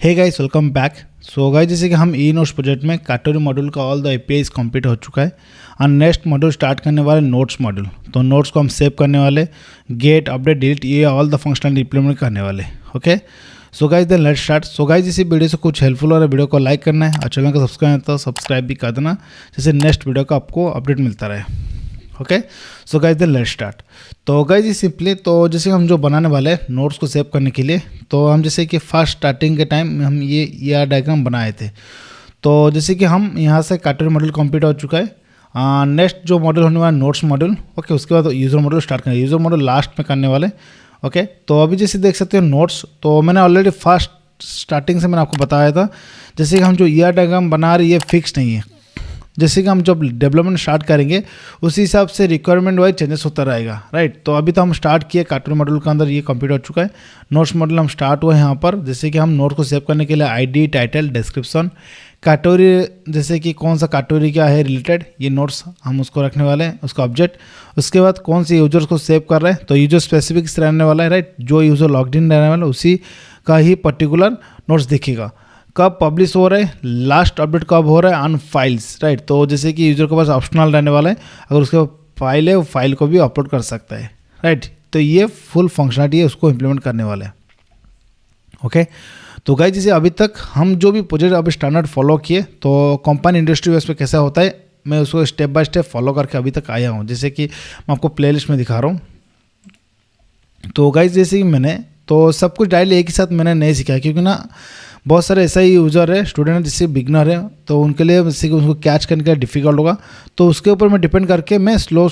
हे guys welcome back. So guys जैसे कि हम ई नोट्स प्रोजेक्ट में कैटेगरी मॉड्यूल का ऑल द एपीआईज कंप्लीट हो चुका है और नेक्स्ट मॉड्यूल स्टार्ट करने वाले नोट्स मॉड्यूल। तो नोट्स को हम सेव करने वाले, गेट अपडेट डिलीट ये ऑल द फंक्शनल इंप्लीमेंट करने वाले। Okay so guys then let's start. So guys इसी वीडियो से कुछ हेल्पफुल हो रहा है, वीडियो को लाइक करना है और चैनल को सब्सक्राइब भी कर देना, जैसे नेक्स्ट वीडियो का आपको अपडेट मिलता रहे। Okay so guys then let's start. तो गाइस ये सिंपली तो जैसे हम जो बनाने वाले हैं नोट्स को सेव करने के लिए, तो हम जैसे कि फर्स्ट स्टार्टिंग के टाइम हम ये डायग्राम बनाए थे। तो जैसे कि हम यहाँ से कैटेगरी मॉड्यूल कंप्लीट हो चुका है। नेक्स्ट जो मॉड्यूल होने वाला नोट्स मॉड्यूल। ओके उसके बाद यूज़र मॉड्यूल स्टार्ट करेंगे, यूज़र मॉड्यूल लास्ट में करने वाले। ओके तो अभी जैसे देख सकते हो नोट्स, तो मैंने ऑलरेडी फर्स्ट स्टार्टिंग से मैंने आपको बताया था जैसे कि हम जो डायग्राम बना रहे ये फिक्स नहीं है। जैसे कि हम जब डेवलपमेंट स्टार्ट करेंगे उसी हिसाब से रिक्वायरमेंट वाइज चेंजेस होता रहेगा, राइट। तो अभी तो हम स्टार्ट किए कैटेगरी मॉड्यूल के अंदर, ये कंप्लीट हो चुका है। नोट्स मॉड्यूल हम स्टार्ट हुए यहाँ पर। जैसे कि हम नोट को सेव करने के लिए आईडी, टाइटल, डिस्क्रिप्शन, कैटेगरी, जैसे कि कौन सा कैटेगरी क्या है रिलेटेड, ये नोट्स हम उसको रखने वाले हैं, उसका ऑब्जेक्ट। उसके बाद कौन से यूजर्स को सेव कर रहे हैं, तो यूजर स्पेसिफिक रहने वाला है, राइट। जो यूजर लॉग्ड इन रहने वाला है उसी का ही पर्टिकुलर नोट्स दिखेगा। कब पब्लिश हो रहा है, लास्ट अपडेट कब हो रहा है, ऑन फाइल्स, राइट। तो जैसे कि यूजर के पास ऑप्शनल रहने वाला है, अगर उसके फाइल है वो फाइल को भी अपलोड कर सकता है, राइट। तो ये फुल फंक्शनलिटी है, उसको इम्प्लीमेंट करने वाले हैं। ओके तो गाइस जैसे अभी तक हम जो भी प्रोजेक्ट अभी स्टैंडर्ड फॉलो किए, तो कंपनी इंडस्ट्री बेस पे कैसा होता है मैं उसको स्टेप बाय स्टेप फॉलो करके अभी तक आया हूँ। जैसे कि मैं आपको प्लेलिस्ट में दिखा रहा हूँ। तो गाइस जैसे कि मैंने तो सब कुछ डायरेक्टली एक ही साथ मैंने नहीं सीखा, क्योंकि ना बहुत सारे ऐसा ही यूज़र है, स्टूडेंट है जिससे बिगनर है, तो उनके लिए जैसे कि उनको कैच करने का डिफिकल्ट होगा। तो उसके ऊपर मैं डिपेंड करके मैं स्लो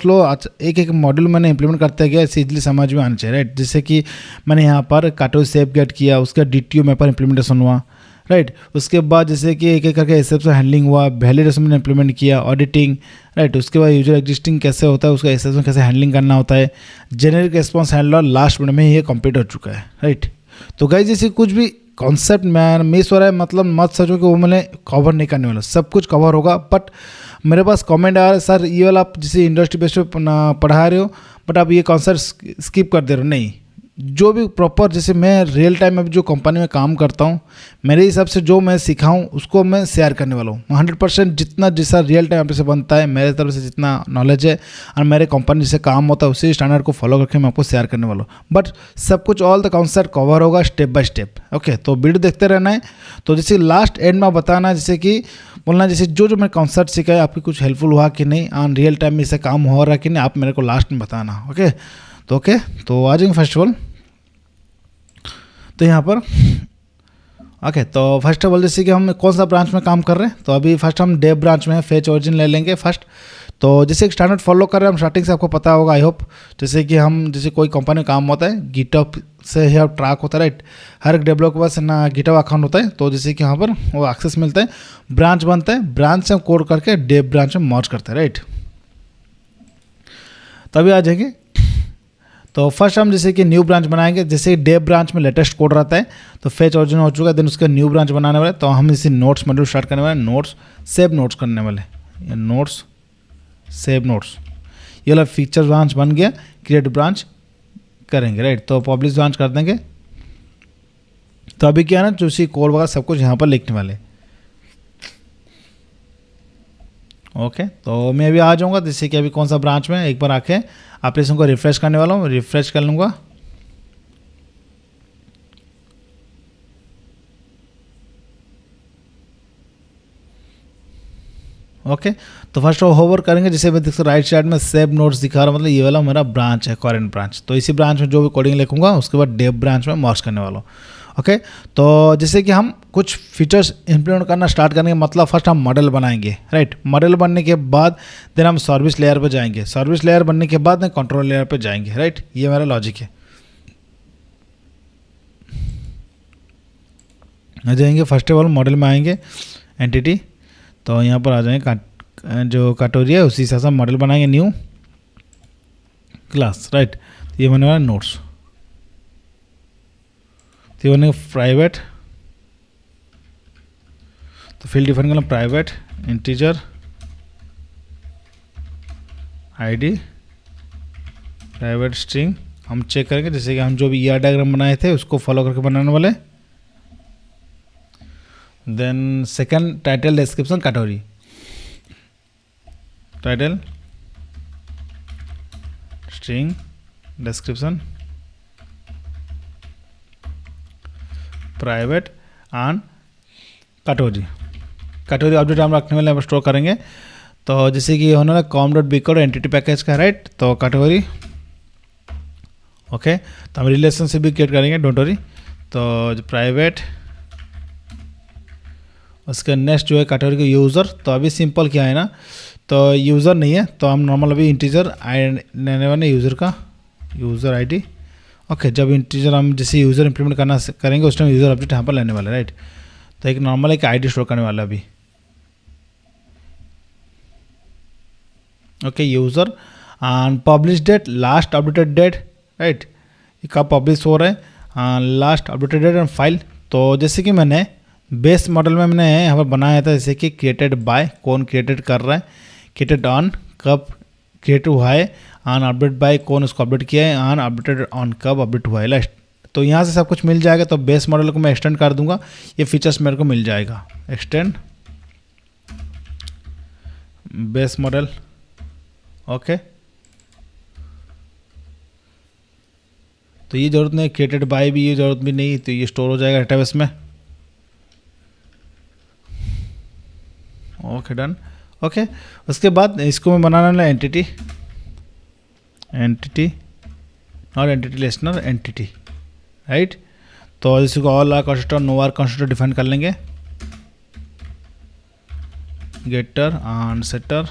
एक एक मॉड्यूल मैंने इंप्लीमेंट करते गया, इससे इजली समझ में आना चाहिए, राइट। जैसे कि मैंने यहाँ पर कैटेगरी सेव गेट किया, उसका DTO में पर इंप्लीमेंटेशन हुआ, राइट। उसके बाद जैसे कि एक एक करके एक्सेप्शन हैंडलिंग हुआ, वैलिडेशन मैंने इंप्लीमेंट किया, ऑडिटिंग, राइट। उसके बाद यूजर एग्जिस्टिंग कैसे होता है, उसका एक्सेप्शन कैसे हैंडलिंग करना होता है, generic response handler last minute में ये कंप्लीट हो चुका है, राइट। तो गाइस जैसे कुछ भी कॉन्सेप्ट में मिस हो रहा है, मतलब मत सोचो कि वो मैंने कवर नहीं करने वाला, सब कुछ कवर होगा। बट मेरे पास कमेंट आ रहा है, सर ये वाला आप जिसे इंडस्ट्री बेस्ड पे पढ़ा रहे हो बट आप ये कॉन्सेप्ट स्किप कर दे रहे हो। नहीं, जो भी प्रॉपर, जैसे मैं रियल टाइम में जो कंपनी में काम करता हूँ, मेरे हिसाब से जो मैं सीखा हूँ उसको मैं शेयर करने वाला हूँ 100%। जितना जैसा रियल टाइम पे से बनता है, मेरे तरफ से जितना नॉलेज है और मेरे कंपनी से काम होता है उसी स्टैंडर्ड को फॉलो करके मैं आपको शेयर करने वाला हूँ। बट सब कुछ ऑल द कॉन्सेप्ट कवर होगा स्टेप बाय स्टेप। ओके तो वीडियो देखते रहना है। तो जैसे लास्ट एंड में बताना, जैसे कि बोलना जैसे जो जो मैंने कॉन्सेप्ट सीखा है आपकी कुछ हेल्पफुल हुआ कि नहीं, ऑन रियल टाइम में इसे काम हो रहा है कि नहीं, आप मेरे को लास्ट में बताना। ओके तो आ जाएंगे फर्स्ट ऑफ ऑल तो यहाँ पर। ओके तो फर्स्ट ऑफ ऑल जैसे कि हम कौन सा ब्रांच में काम कर रहे हैं, तो अभी फर्स्ट हम डेव ब्रांच में है, फेच ओरिजिन ले लेंगे फर्स्ट। तो जैसे एक स्टैंडर्ड फॉलो कर रहे हैं हम, स्टार्टिंग से आपको पता होगा आई होप। जैसे कि हम जैसे कोई कंपनी में काम होता है, गिटहब से ही ट्रैक होता है, राइट। हर एक डेवलपर के पास ना गिटहब अकाउंट होता है, तो जैसे कि यहाँ पर वो एक्सेस मिलता है, ब्रांच बनता है, ब्रांच से हम कोड करके डेव ब्रांच में मर्ज करते हैं, राइट। तभी आ जाएंगे। तो फर्स्ट हम जैसे कि न्यू ब्रांच बनाएंगे, जैसे डेव ब्रांच में लेटेस्ट कोड रहता है, तो फेच ओरिजिन हो चुका है, देन उसका न्यू ब्रांच बनाने वाले। तो हम इसी नोट्स मॉड्यूल स्टार्ट करने वाले, नोट्स सेव नोट्स करने वाले, नोट्स सेव नोट्स। ये वाला फीचर ब्रांच बन गया, क्रिएट ब्रांच करेंगे, राइट। तो पब्लिश ब्रांच कर देंगे। तो अभी क्या है ना, जो सी कोड वगैरह सब कुछ यहाँ पर लिखने वाले। ओके तो मैं अभी आ जाऊँगा, जैसे कि अभी कौन सा ब्रांच में, एक बार आके एप्लीकेशन को रिफ्रेश करने वाला हूँ, रिफ्रेश कर लूँगा। ओके तो फर्स्ट होवर करेंगे, जैसे मैं देखते राइट साइड में सेव नोट्स दिखा रहा हूँ, मतलब ये वाला मेरा ब्रांच है, करेंट ब्रांच। तो इसी ब्रांच में जो भी कोडिंग लिखूंगा उसके बाद डेव ब्रांच में मर्ज करने वाला हूँ। ओके तो जैसे कि हम कुछ फीचर्स इंप्लीमेंट करना स्टार्ट करेंगे, मतलब फर्स्ट हम मॉडल बनाएंगे, राइट। मॉडल बनने के बाद देन हम सर्विस लेयर पे जाएंगे, सर्विस लेयर बनने के बाद कंट्रोल लेयर पे जाएंगे, राइट। ये मेरा लॉजिक है। आ जाएंगे फर्स्ट ऑफ ऑल मॉडल में आएंगे, एंटिटी, तो यहाँ पर आ जाएंगे जो कैटेगरी है उसी हिसाब से मॉडल बनाएंगे, न्यू क्लास, राइट। ये बने वाला नोट्स, तो ये बनेगा प्राइवेट, तो फील्ड डिफाइन करना private integer ID, private string. हम चेक करेंगे जैसे कि हम जो भी डायग्राम बनाए थे उसको फॉलो करके बनाने वाले। Then second title description category, title string description private and category. Category object हम रखने वाले स्टोर करेंगे। तो जैसे कि होना com dot B code entity package का, राइट। तो कैटेगरी ओके, तो हम रिलेशनशिप भी क्रिएट करेंगे, डोंट वरी। तो प्राइवेट, उसके नेक्स्ट जो है कैटेगरी का यूज़र। तो अभी सिंपल क्या है ना, तो यूज़र नहीं है तो हम नॉर्मल अभी इंटीजर लेने वाले यूज़र का यूज़र आईडी। ओके, जब इंटीजर हम जैसे यूज़र इंप्लीमेंट करना करेंगे उस टाइम यूज़र ऑब्जेक्ट यहाँ पर लेने वाला है, राइट। तो एक नॉर्मल एक आईडी स्टोर करने वाला अभी। Okay, user and publish date, last updated date, right. ये कब पब्लिश हो रहा है, last updated date and file. तो जैसे कि मैंने बेस मॉडल में मैंने यहाँ पर बनाया था, जैसे कि क्रिएटेड बाय, कौन क्रिएटेड कर रहा है, क्रिएटेड ऑन कब क्रिएट हुआ है, ऑन अपडेट बाय कौन उसको अपडेट किया है, ऑन अपडेटेड ऑन कब अपडेट हुआ है, लास्ट। तो यहाँ से सब कुछ मिल जाएगा। तो बेस मॉडल को मैं एक्सटेंड कर दूंगा, ये फीचर्स मेरे को मिल जाएगा। Extend base model, okay. तो ये ज़रूरत नहीं, क्रिएटेड बाय भी ये ज़रूरत भी नहीं, तो ये स्टोर हो जाएगा डेटाबेस में। Okay, done. ओके, उसके बाद इसको मैं बनाना है entity, not entity listener, entity, right. तो इसको all R constructor, no R constructor define कर लेंगे, गेटर एंड सेटर,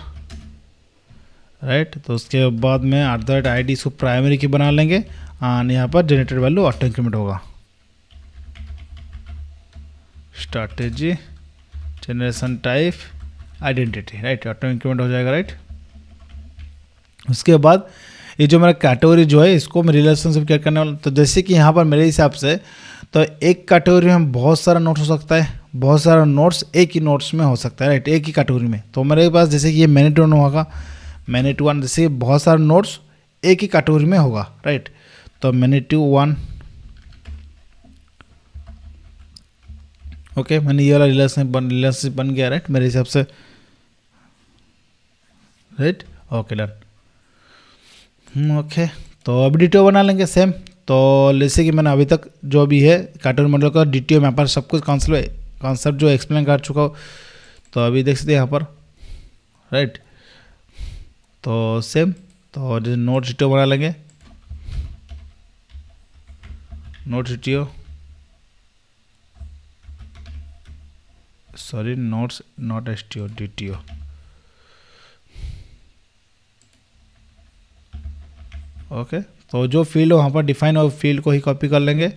राइट। तो उसके बाद में @id इसको प्राइमरी की बना लेंगे एंड यहाँ पर जनरेटेड वैल्यू ऑटो इंक्रीमेंट होगा। Strategy, generation type, identity, right, auto increment हो जाएगा, राइट। उसके बाद ये जो मेरा कैटेगरी जो है इसको मैं रिलेशनशिप क्रिएट करने वाला। तो जैसे कि यहाँ पर मेरे हिसाब से तो एक कैटेगरी में बहुत सारा नोट्स हो सकता है, बहुत सारा नोट्स एक ही नोट्स में हो सकता है, राइट, एक ही कैटेगरी में। तो मेरे पास जैसे कि ये मैनेट वन होगा, मैनेट वन, जैसे बहुत सारा नोट्स एक ही कैटेगरी में होगा, राइट। तो मैनेट वन, ओके, मैंने ये वाला रिलेशनशिप बन गया, राइट, मेरे हिसाब से, राइट। Okay, done. ओके, तो अभी डिटेल बना लेंगे सेम। तो जैसे कि मैंने अभी तक जो भी है कैटेगरी मॉडल का डिटेल यहाँ पर सब कुछ कॉन्सेप्ट जो एक्सप्लेन कर चुका हूँ। तो अभी देख सकते हैं यहाँ पर, राइट। तो सेम, तो जैसे नोट डिटेल बना लेंगे, note detail, sorry notes not STO, DTO, okay. तो जो फील्ड वहाँ पर डिफाइन हो फील्ड को ही कॉपी कर लेंगे।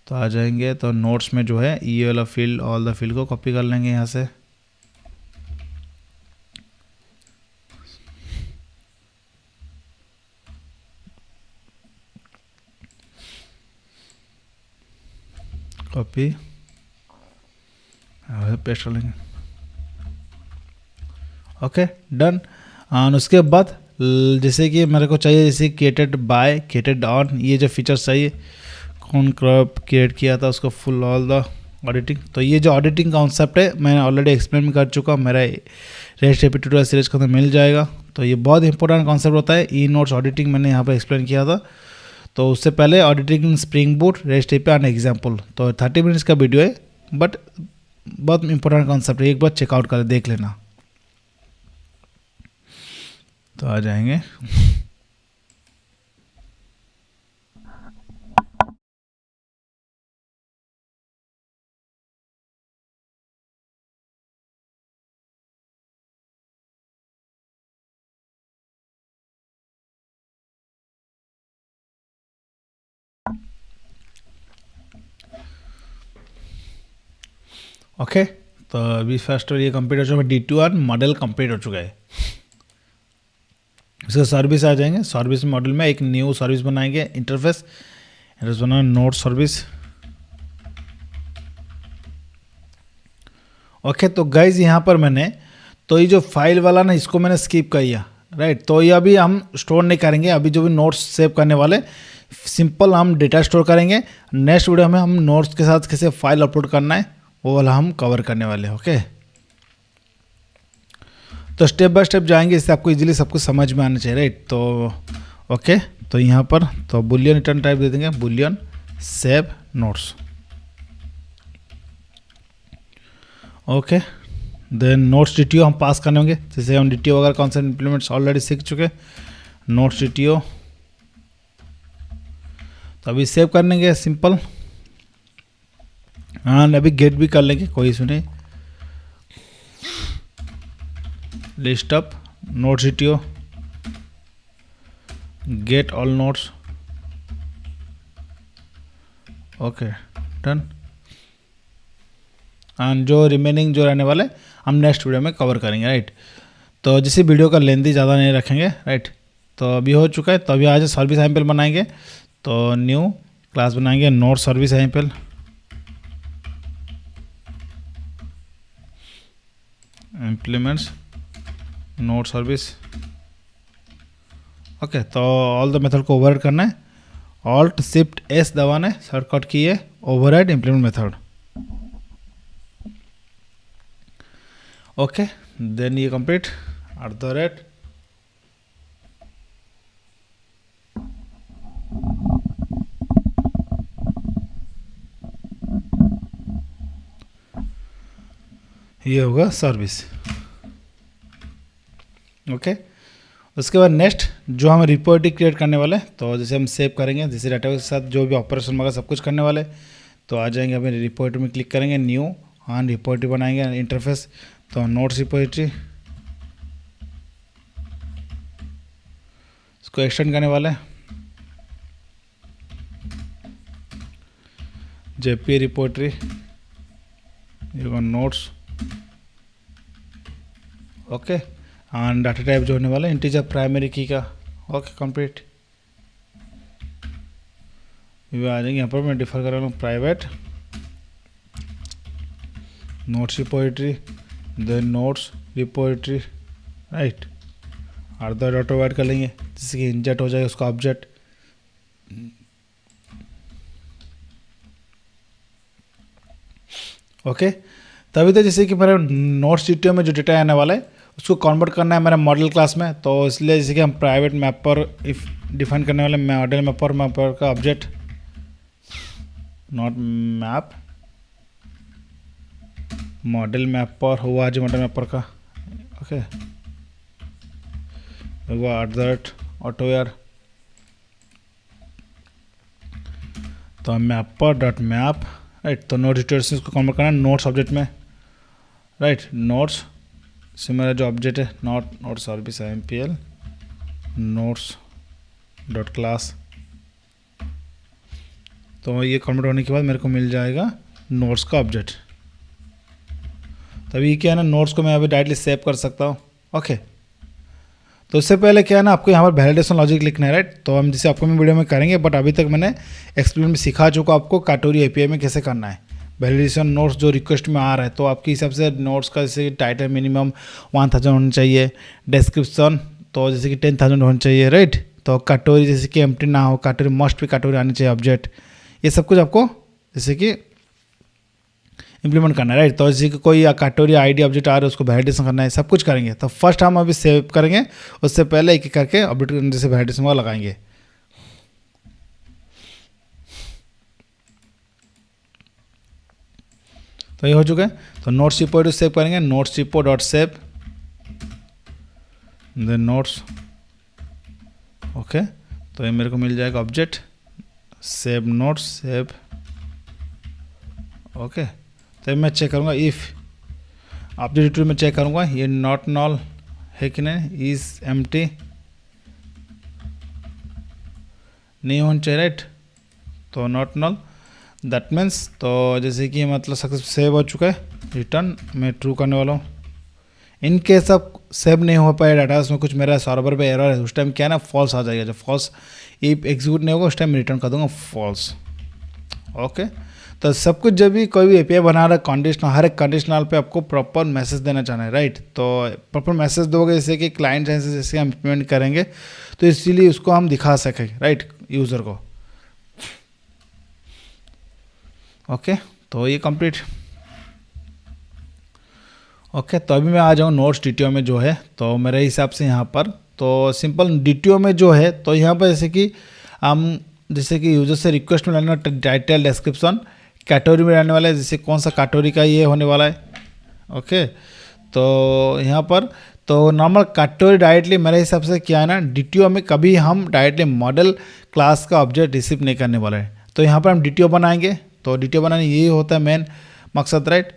तो आ जाएंगे, तो नोट्स में जो है ये वाला फील्ड, ऑल द फील्ड को कॉपी कर लेंगे यहाँ से। कॉपी, पेस्ट कर लेंगे, ओके, डन। और उसके बाद जैसे कि मेरे को चाहिए, जैसे क्रिएटेड बाय, क्रिएटेड ऑन, ये जो फीचर्स चाहिए, कौन क्रॉप क्रिएट किया था उसको, फुल ऑल द ऑडिटिंग। तो ये जो ऑडिटिंग कॉन्सेप्ट है मैंने ऑलरेडी एक्सप्लेन कर चुका हूँ, मेरा रेस्ट एपी ट्यूटोरियल सीरीज को तो मिल जाएगा। तो ये बहुत इंपॉर्टेंट कॉन्सेप्ट होता है, ई नोट्स ऑडिटिंग मैंने यहाँ पर एक्सप्लेन किया था। तो उससे पहले auditing spring boot, rest AP and example, तो 30 मिनट्स का वीडियो है, बट बहुत इंपॉर्टेंट कॉन्सेप्ट है, एक बार चेकआउट कर देख लेना। तो आ जाएंगे, ओके। तो अभी फर्स्ट ये कंप्लीट हो चुका है, D2R मॉडल कंप्लीट हो चुका है। इसका सर्विस आ जाएंगे, सर्विस मॉडल में एक न्यू सर्विस बनाएंगे, इंटरफेस बनाना, नोट सर्विस, ओके। तो गाइज यहाँ पर मैंने, तो ये जो फाइल वाला ना इसको मैंने स्किप किया, राइट। तो ये अभी हम स्टोर नहीं करेंगे, अभी जो भी नोट्स सेव करने वाले सिंपल हम डेटा स्टोर करेंगे। नेक्स्ट वीडियो में हम नोट्स के साथ कैसे फाइल अपलोड करना है वो वाला हम कवर करने वाले हैं। ओके, तो स्टेप बाय स्टेप जाएंगे, इससे आपको इजीली सब कुछ समझ में आना चाहिए, राइट। तो ओके, तो यहाँ पर तो बुलियन रिटर्न टाइप दे देंगे, boolean save notes. Okay, then notes DTO हम पास करने होंगे, जैसे हम डीटीओ वगैरह कॉन्सेप्ट इंप्लीमेंट्स ऑलरेडी सीख चुके। नोट्स डीटीओ तो अभी सेव कर लेंगे सिंपल, हाँ अभी गेट भी कर लेंगे, कोई इशू नहीं। List up notes DTO gate all notes. Okay done. And जो रिमेनिंग जो रहने वाले हम नेक्स्ट वीडियो में कवर करेंगे, राइट। तो जिस वीडियो का लेंथी ज़्यादा नहीं रखेंगे, राइट। तो अभी हो चुका है, तो अभी आज सर्विस सैंपल बनाएंगे। तो न्यू क्लास बनाएंगे note service sample, implements note service. Okay, तो ऑल द मेथड को ओवरराइड करना है, ऑल्ट शिफ्ट एस दबाना है, शॉर्टकट की है override implement method. Okay, then ये कंप्लीट @ ये होगा सर्विस। ओके, उसके बाद नेक्स्ट जो हम रिपोर्टिंग क्रिएट करने वाले, तो जैसे हम सेव करेंगे, जैसे डाटाबेस के साथ जो भी ऑपरेशन वगैरह सब कुछ करने वाले, तो आ जाएंगे अपने रिपोर्ट में क्लिक करेंगे, न्यू ऑन रिपोर्ट बनाएंगे इंटरफेस। तो नोट्स रिपोजिटरी इसको एक्सटेंड करने वाले, JP repertory notes. Okay, and data type जो होने वाला है इंटीजर प्राइमरी की का। Okay complete. ये आ जाएंगे यहाँ पर, मैं डिफर कर रहा हूँ private notes repository, then notes repository, right. Dot add कर लेंगे, जिससे कि इंजेक्ट हो जाए उसका ऑब्जेक्ट। ओके, तभी तो जैसे कि मेरे नोट्स डीटीओ में जो डेटा आने वाला है उसको कन्वर्ट करना है मेरा मॉडल क्लास में, तो इसलिए जैसे कि हम प्राइवेट मैपर इफ डिफाइन करने वाले मॉडल मैपर का object not map model mapper हुआ जी, मॉडल मैपर का। ओके, हुआ @ऑटोवेयर, तो मैपर डॉट मैप, राइट। तो नोट डिटेल्स को कन्वर्ट करना है नोट्स ऑब्जेक्ट में, राइट। नोट्स से मेरा जो ऑब्जेक्ट है note service MPL notes dot class. तो ये कन्वर्ट होने के बाद मेरे को मिल जाएगा नोट्स का ऑब्जेक्ट। तभी क्या है ना, नोट्स को मैं अभी डायरेक्टली सेव कर सकता हूँ। ओके, तो उससे पहले क्या है ना, आपको यहाँ पर वैलिडेशन लॉजिक लिखना है, राइट। तो हम जिसे अपकमिंग वीडियो में करेंगे, बट अभी तक मैंने एक्सप्लेन में सिखा चुका आपको काटोरी एपीआई में कैसे करना है। वैलिडेशन नोट्स जो रिक्वेस्ट में आ रहा है, तो आपके हिसाब से नोट्स का जैसे टाइटल मिनिमम 1000 होना चाहिए, डिस्क्रिप्शन तो जैसे कि 10,000 होना चाहिए, राइट। तो काटोरी जैसे कि एम्प्टी ना हो, काटोरी मस्ट भी काटोरी आनी चाहिए ऑब्जेक्ट, ये सब कुछ आपको जैसे कि इंप्लीमेंट करना है, राइट। तो जैसे कि कोई काटोरी आईडी ऑब्जेक्ट आ रहा है उसको वैलिडेशन करना है, सब कुछ करेंगे। तो फर्स्ट हम अभी सेव करेंगे, उससे पहले एक एक करके ऑब्जेक्ट जैसे वैलिडेशन वाला लगाएंगे। तो ये हो चुका है। तो नोट्स रिपो सेव करेंगे, notes repo dot save, then notes. Okay, तो ये मेरे को मिल जाएगा object save notes save. Okay, तो मैं चेक करूँगा इफ़ ऑब्जेक्ट डिटेल में चेक करूँगा ये नॉट नॉल है कि नहीं, इज एम्प्टी नहीं होना चाहिए, राइट। तो नॉट नॉल दैट मीन्स, तो जैसे कि मतलब सक्सेस सेव हो चुका है, रिटर्न मैं ट्रू करने वाला हूँ। इन केस अब सेव नहीं हो पाया डाटा, उसमें कुछ मेरा सर्वर पे एरर है, उस टाइम क्या है ना फॉल्स आ जाएगा। जब फॉल्स एग्जीक्यूट नहीं होगा उस टाइम रिटर्न कर दूंगा फॉल्स। ओके, तो सब कुछ जब भी कोई भी एपीआई बना रहा है कंडीशनल, हर एक कंडीशनल पे आपको प्रॉपर मैसेज देना चाहना है, राइट। तो प्रॉपर मैसेज दोगे जैसे कि क्लाइंट से जैसे हम इम्प्लीमेंट करेंगे, तो इसीलिए उसको हम दिखा सकें, राइट, यूज़र को। ओके, तो ये कंप्लीट। ओके, तो अभी मैं आ जाऊँ नोट्स DTO में जो है, तो मेरे हिसाब से यहाँ पर तो सिंपल DTO में जो है, तो यहाँ पर जैसे कि यूजर से रिक्वेस्ट में लाने वाला टाइटल डिस्क्रिप्शन कैटेगरी में रहने वाला है, जैसे कौन सा कैटेगरी का ये होने वाला है। ओके, तो यहाँ पर तो नॉर्मल कैटेगरी डायरेक्टली मेरे हिसाब से क्या है ना, DTO में कभी हम डायरेक्टली मॉडल क्लास का ऑब्जेक्ट रिसीव नहीं करने वाला है। तो यहाँ पर हम DTO बनाएंगे, तो DTO बनाने यही होता है मेन मकसद, राइट।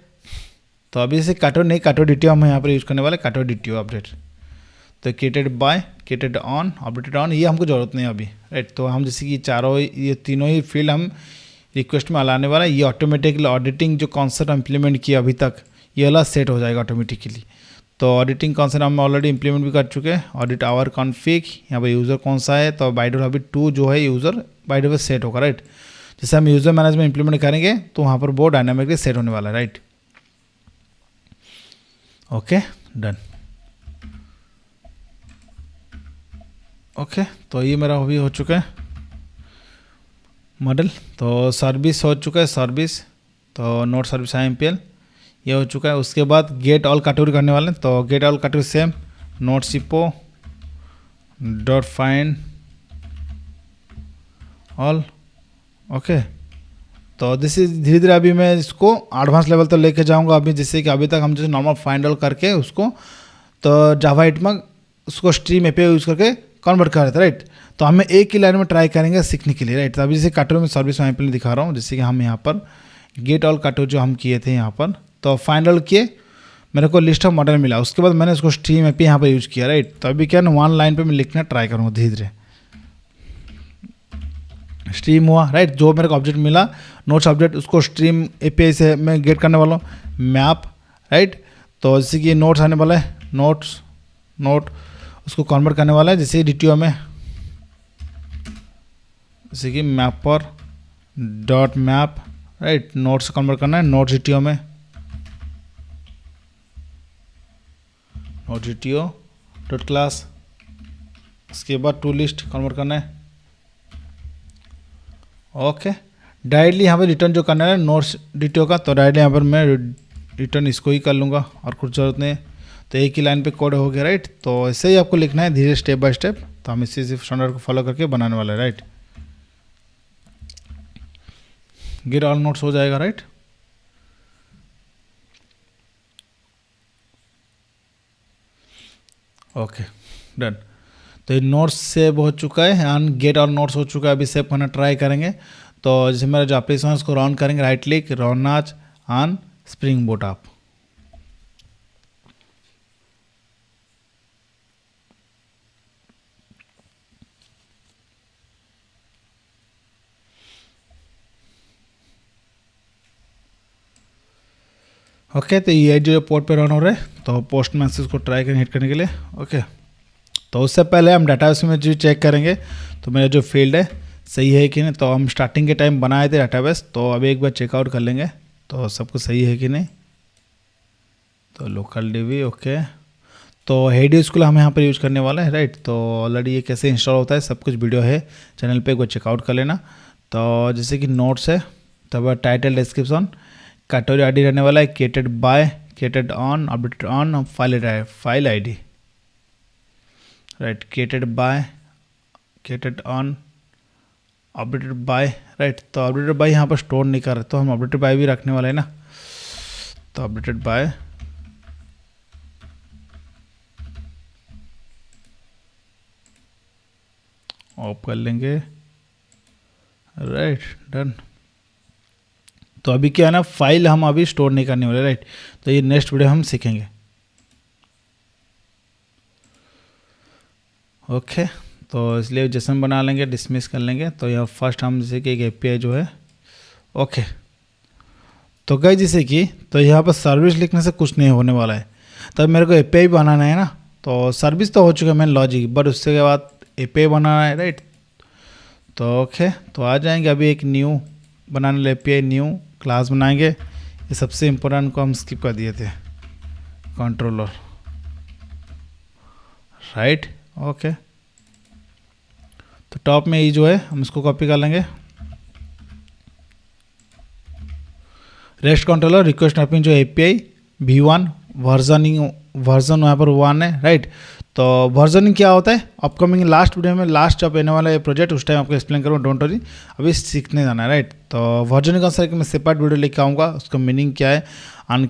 तो अभी से कैटेगरी DTO हम यहाँ पर यूज़ करने वाले कैटेगरी DTO ऑब्जेक्ट। तो created by, created on, updated on, ये हमको ज़रूरत नहीं है अभी, राइट। तो हम जैसे कि ये तीनों ही फील्ड हम रिक्वेस्ट में लाने वाला है। ये ऑटोमेटिकली ऑडिटिंग जो कॉन्सेप्ट हम इम्प्लीमेंट किया अभी तक, ये वाला सेट हो जाएगा ऑटोमेटिकली। तो ऑडिटिंग कॉन्सेप्ट हम ऑलरेडी इंप्लीमेंट भी कर चुके हैं। ऑडिट आवर कॉन्फिग, यहाँ पर यूज़र कौन सा है, तो बाय डिफ़ॉल्ट अभी 2 जो है यूज़र बाय डिफ़ॉल्ट सेट होगा, राइट। जैसे हम यूज़र मैनेजमेंट इंप्लीमेंट करेंगे तो वहाँ पर वो डायनामिकली सेट होने वाला है, राइट। Okay, done. ओके, तो ये मेरा भी हो चुका है मॉडल। तो सर्विस हो चुका है, सर्विस तो नोट सर्विस IMPL ये हो चुका है। उसके बाद गेट ऑल कैटेगरी करने वाले हैं, तो get all category same note सिपो डॉट फाइंड ऑल। ओके, तो जैसे धीरे धीरे अभी मैं इसको एडवांस लेवल तक लेके जाऊंगा। अभी जैसे कि अभी तक हम जैसे नॉर्मल फाइंड ऑल करके उसको तो जावा 8 में उसको स्ट्रीम API यूज़ करके कन्वर्ट कर रहे थे, राइट। तो हमें एक ही लाइन में ट्राई करेंगे सीखने के लिए, राइट। तो अभी जैसे कैटेगरी में सर्विस IMPL दिखा रहा हूँ, जैसे कि हम यहाँ पर गेट ऑल कैटेगरी जो हम किए थे यहाँ पर, तो फाइंड ऑल किए, मेरे को लिस्ट ऑफ मॉडल मिला, उसके बाद मैंने उसको स्ट्रीम API यहाँ पर यूज़ किया, राइट। तो अभी क्या है ना, 1 लाइन पर मैं लिखना ट्राई करूँगा धीरे धीरे। स्ट्रीम हुआ, राइट। जो मेरे को ऑब्जेक्ट मिला नोट्स ऑब्जेक्ट, उसको स्ट्रीम API से मैं गेट करने वाला हूँ। Map, right. तो जैसे कि नोट्स आने वाला है, नोट उसको कन्वर्ट करने वाला है, जैसे DTO में जैसे कि mapper dot map, right. Notes convert करना है नोट्स DTO में, नोट DTO डॉट क्लास। उसके बाद टू लिस्ट कन्वर्ट करना है। ओके, डायरेक्टली यहाँ पर रिटर्न जो करना है नोट्स DTO का, तो डायरेक्टली यहाँ पर मैं रिटर्न इसको ही कर लूँगा और कुछ ज़रूरत नहीं है। तो एक ही लाइन पे कोड हो गया, राइट। तो ऐसे ही आपको लिखना है धीरे स्टेप बाय स्टेप। तो हम इसी स्टैंडर्ड को फॉलो करके बनाने वाले हैं, राइट। गेट ऑल नोट्स हो जाएगा, राइट। Okay, done. तो ये नोट्स सेव हो चुका है एंड गेट ऑल नोट्स हो चुका है। अभी सेव करना ट्राई करेंगे, तो जैसे मेरा जो एप्लीकेशन है उसको रन करेंगे, राइट क्लिक रन आज ऑन स्प्रिंग बूट आप। ओके, तो ये जो पोर्ट पे रन हो रहा है, तो पोस्ट मैसेज को ट्राई करें हिट करने के लिए। ओके, तो उससे पहले हम डाटाबेस में जो चेक करेंगे तो मेरा जो फील्ड है सही है कि नहीं। तो हम स्टार्टिंग के टाइम बनाए थे डाटाबेस, तो अभी एक बार चेकआउट कर लेंगे तो सब कुछ सही है कि नहीं। तो लोकल DB, ओके। तो हेड स्कूल हम यहाँ पर यूज़ करने वाला है, राइट। तो ऑलरेडी ये कैसे इंस्टॉल होता है सब कुछ वीडियो है चैनल पे, एक बार चेकआउट कर लेना। तो जैसे कि नोट्स है, तब टाइटल डिस्क्रिप्शन कैटेगरी ID रहने वाला है, created by, created on, updated on, file ID, right. Created by, created on, updated by, right. तो अपडेटेड बाय यहाँ पर स्टोर नहीं कर रहे, तो हम अपडेटेड बाय भी रखने वाले हैं ना। तो अपडेटेड बाय, ऑफ कर लेंगे, राइट, डन। तो अभी क्या है ना, फाइल हम अभी स्टोर नहीं करने वाले, राइट। तो ये नेक्स्ट वीडियो हम सीखेंगे। ओके, तो इसलिए जेसन बना लेंगे, डिसमिस कर लेंगे। तो यहाँ फर्स्ट हम जैसे कि एक API जो है, ओके। तो गई जैसे कि तो यहाँ पर सर्विस लिखने से कुछ नहीं होने वाला है, तब मेरे को API बनाना है ना। तो सर्विस तो हो चुका है मेन लॉजिक, बट उसके बाद API बनाना है, राइट। तो ओके, तो आ जाएंगे अभी एक न्यू बनाने वाले API न्यू क्लास बनाएंगे। ये सबसे इम्पोर्टेंट को हम स्किप कर दिए थे, कंट्रोलर, राइट। ओके, तो टॉप में ये जो है हम इसको कॉपी कर लेंगे। रेस्ट कंट्रोलर रिक्वेस्ट मैपिंग जो API V1 वर्जन यहाँ पर 1 है, राइट। तो वर्जनिंग क्या होता है अपकमिंग लास्ट वीडियो में, लास्ट जब आने वाला है प्रोजेक्ट उस टाइम आपको एक्सप्लेन करूँगा, डोंट वरी, अभी सीखने जाना है, राइट। तो वर्जनिंग का सर कि मैं सेपरेट वीडियो लेके आऊँगा, उसका मीनिंग क्या है,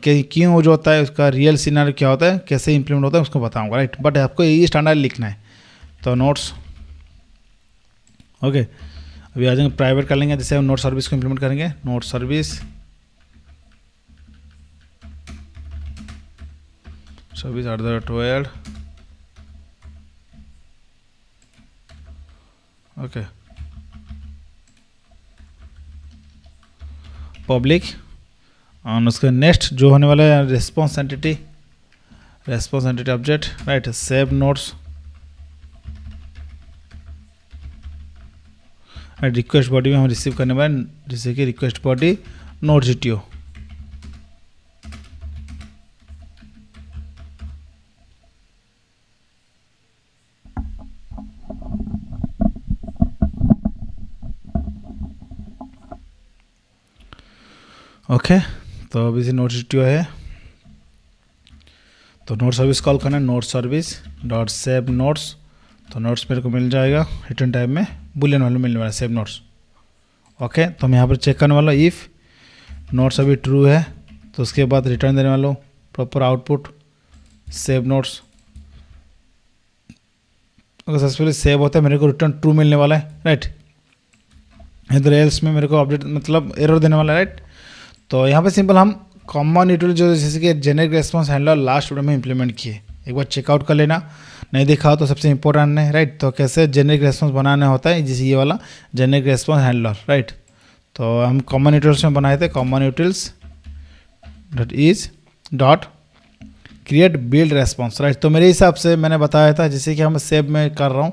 क्यों जो होता है, उसका रियल सीनारी क्या होता है, कैसे इंप्लीमेंट होता है उसको बताऊँगा, राइट। बट आपको यही स्टैंडर्ड लिखना है। तो नोट्स, ओके, अभी आ जाएंगे प्राइवेट कर लेंगे, जैसे हम नोट सर्विस को इंप्लीमेंट करेंगे, नोट सर्विस @12 ओके, पब्लिक, और उसका नेक्स्ट जो होने वाला है response entity object, right, save notes, request body में हम रिसीव करने वाले जैसे कि request body note GTO, okay. तो अभी से नोट GTO है, तो नोट सर्विस कॉल करना है, note service dot save notes, तो नोट्स मेरे को मिल जाएगा रिटर्न टाइप में, बुलियन वैल्यू मिलने वाला है सेव नोट्स, ओके। तो मैं यहाँ पर चेक करने वाला हूँ, इफ़ नोट्स अभी ट्रू है तो उसके बाद रिटर्न देने वाला हूँ प्रॉपर आउटपुट सेव नोट्स, अगर सक्सेसफुली सेव होता है मेरे को रिटर्न ट्रू मिलने वाला है, राइट। इधर एल्स में मेरे को अपडेट मतलब एरर देने वाला है, राइट। तो यहाँ पे सिंपल हम कॉमन यूटिलिटी जो जैसे कि generic response handler last video में इंप्लीमेंट किए, एक बार चेकआउट कर लेना, नहीं देखा तो सबसे इंपॉर्टेंट है, राइट। तो कैसे जेनेरिक रेस्पॉन्स बनाना होता है, जैसे ये वाला जेनेरिक रेस्पॉन्स हैंडलर, राइट। तो हम कॉमन यूटिल्स में बनाए थे, common utils dot create build response, right. तो मेरे हिसाब से मैंने बताया था जैसे कि हम सेव में कर रहा हूँ,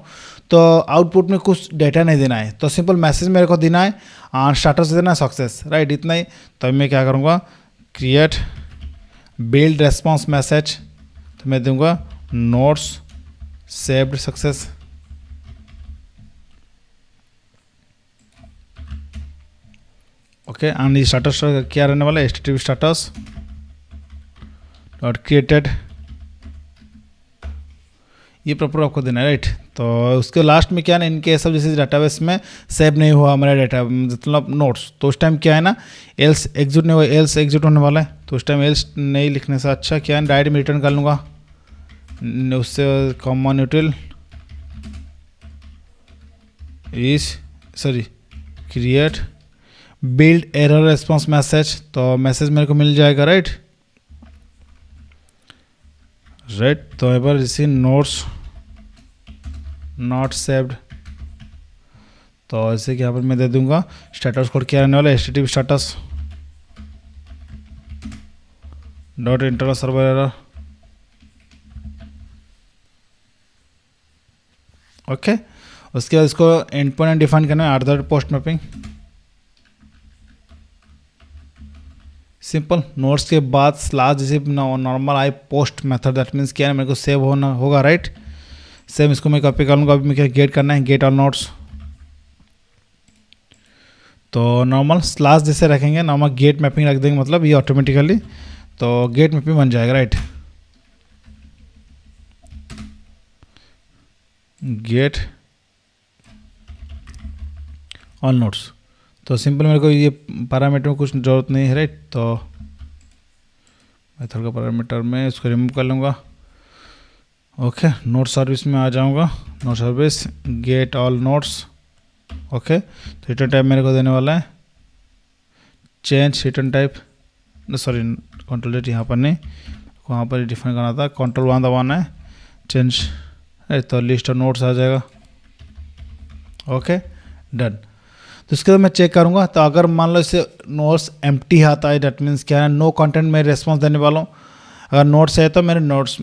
तो आउटपुट में कुछ डेटा नहीं देना है, तो सिंपल मैसेज मेरे को देना है और स्टाटस देना है सक्सेस, राइट, इतना ही। तो मैं क्या करूँगा, क्रिएट बिल्ड रेस्पॉन्स मैसेज, तो मैं दूंगा notes saved success, okay. And ये स्टाटस क्या रहने वाला है, HTTP स्टाटस डॉट क्रिएटेड, ये प्रॉपर आपको देना है, राइट। तो उसके लास्ट में क्या है ना, इनके सब जैसे डाटाबेस में सेव नहीं हुआ हमारा डाटा मतलब नोट्स, तो उस टाइम क्या है ना, एल्स एग्जिट नहीं हुआ, एल्स एग्जिट होने वाला है, तो उस टाइम एल्स नहीं लिखने से अच्छा क्या है डायरेक्ट में रिटर्न कर लूँगा, उससे common यूटिल create build error response message, तो मैसेज मेरे को मिल जाएगा, राइट। तो यहाँ पर जैसे नोट्स नॉट सेव्ड, तो ऐसे कि यहाँ पर मैं दे दूंगा स्टेटस कोड क्या रहने वाला है, HTTP status dot internal server error, okay. उसके बाद इसको एंड पॉइंट डिफाइन करना है @पोस्ट मैपिंग, सिंपल नोट्स के बाद स्लैश जैसे normal I post method, that means क्या है मेरे को सेव होना होगा, राइट। सेम इसको मैं कॉपी कर लूँगा, अभी मैं क्या गेट करना है, गेट ऑल नोट्स, तो नॉर्मल स्लैश जैसे रखेंगे, नॉर्मल गेट मैपिंग रख देंगे, मतलब ये ऑटोमेटिकली तो गेट मैपिंग बन जाएगा, राइट। गेट ऑल नोट्स, तो सिंपल मेरे को ये पैरामीटर में कुछ ज़रूरत नहीं है, राइट। तो मेथड का पैरामीटर में इसको रिमूव कर लूँगा, ओके। नोट सर्विस में आ जाऊँगा, note service get all notes, okay. तो रिटर्न टाइप मेरे को देने वाला है change return type, sorry control date यहाँ पर नहीं, वहाँ पर डिफाइन करना था, कंट्रोल 1 दबाना है, चेंज, राइट। तो लिस्ट ऑफ नोट्स आ जाएगा, ओके, डन। तो उसके बाद मैं चेक करूँगा, तो अगर मान लो इसे नोट्स एम्प्टी आता है, डैट मीन्स क्या है नो कंटेंट में रेस्पॉन्स देने वाला हूँ, अगर नोट्स है तो मेरे नोट्स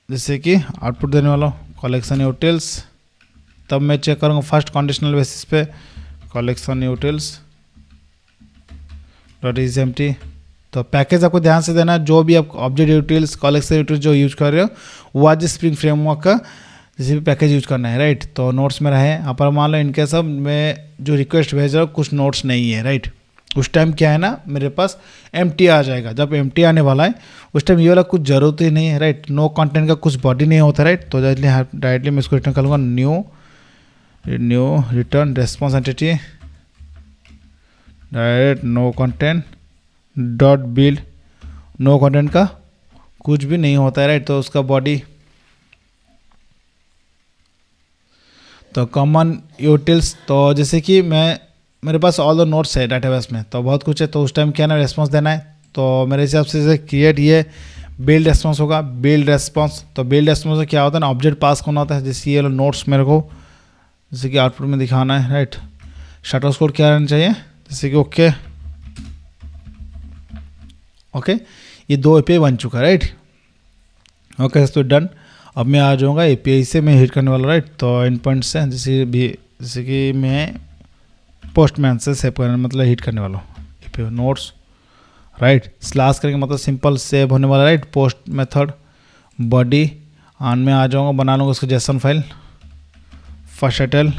जैसे कि आउटपुट देने वाला हूँ कलेक्शन यूटिल्स, तब मैं चेक करूँगा फर्स्ट कंडीशनल बेसिस पे collection utils dot is empty. तो पैकेज आपको ध्यान से देना, जो भी आप ऑब्जेक्ट यूटिल्स कलेक्शन यूटिल्स जो यूज कर रहे हो वो आज स्प्रिंग फ्रेमवर्क का जैसे भी पैकेज यूज करना है, राइट। तो नोट्स में रहे, आप मान लो इनके सब में जो रिक्वेस्ट भेज रहा हूँ कुछ नोट्स नहीं है, राइट, उस टाइम क्या है ना, मेरे पास एम्प्टी आ जाएगा। जब एम्प्टी आने वाला है उस टाइम ये वाला कुछ ज़रूरत ही नहीं है, राइट। नो कंटेंट का कुछ बॉडी नहीं होता, राइट। तो डायरेक्टली मैं इसको रिटर्न करूँगा new return response entity direct no content dot build. No content का कुछ भी नहीं होता है, राइट। तो उसका बॉडी तो कॉमन यूटिल्स, तो जैसे कि मेरे पास ऑल द नोट्स है डाटाबेस में, तो बहुत कुछ है। तो उस टाइम क्या ना रेस्पॉन्स देना है, तो मेरे हिसाब से जैसे क्रिएट ये बिल्ड रेस्पॉन्स होगा, बिल्ड रेस्पॉन्स। तो बिल्ड रेस्पॉन्स में क्या होता है ना, ऑब्जेक्ट पास करना होता है। जैसे ये नोट्स मेरे को जैसे कि आउटपुट में दिखाना है, राइट। शटर कोड क्या रहना चाहिए, जैसे कि ओके ओके, ये 2 API बन चुका है, राइट। ओके तो डन। अब मैं आ जाऊँगा API से मैं हिट करने वाला, राइट। तो एंड पॉइंट से जैसे कि मैं पोस्टमैन से सेव करने मतलब हिट करने वाला हूँ API नोट्स, राइट। स्लैश करेंगे मतलब सिंपल सेव होने वाला, right. Post method body on में आ जाऊँगा, बना लूँगा उसका जेसन फाइल फर्स्ट एटेल।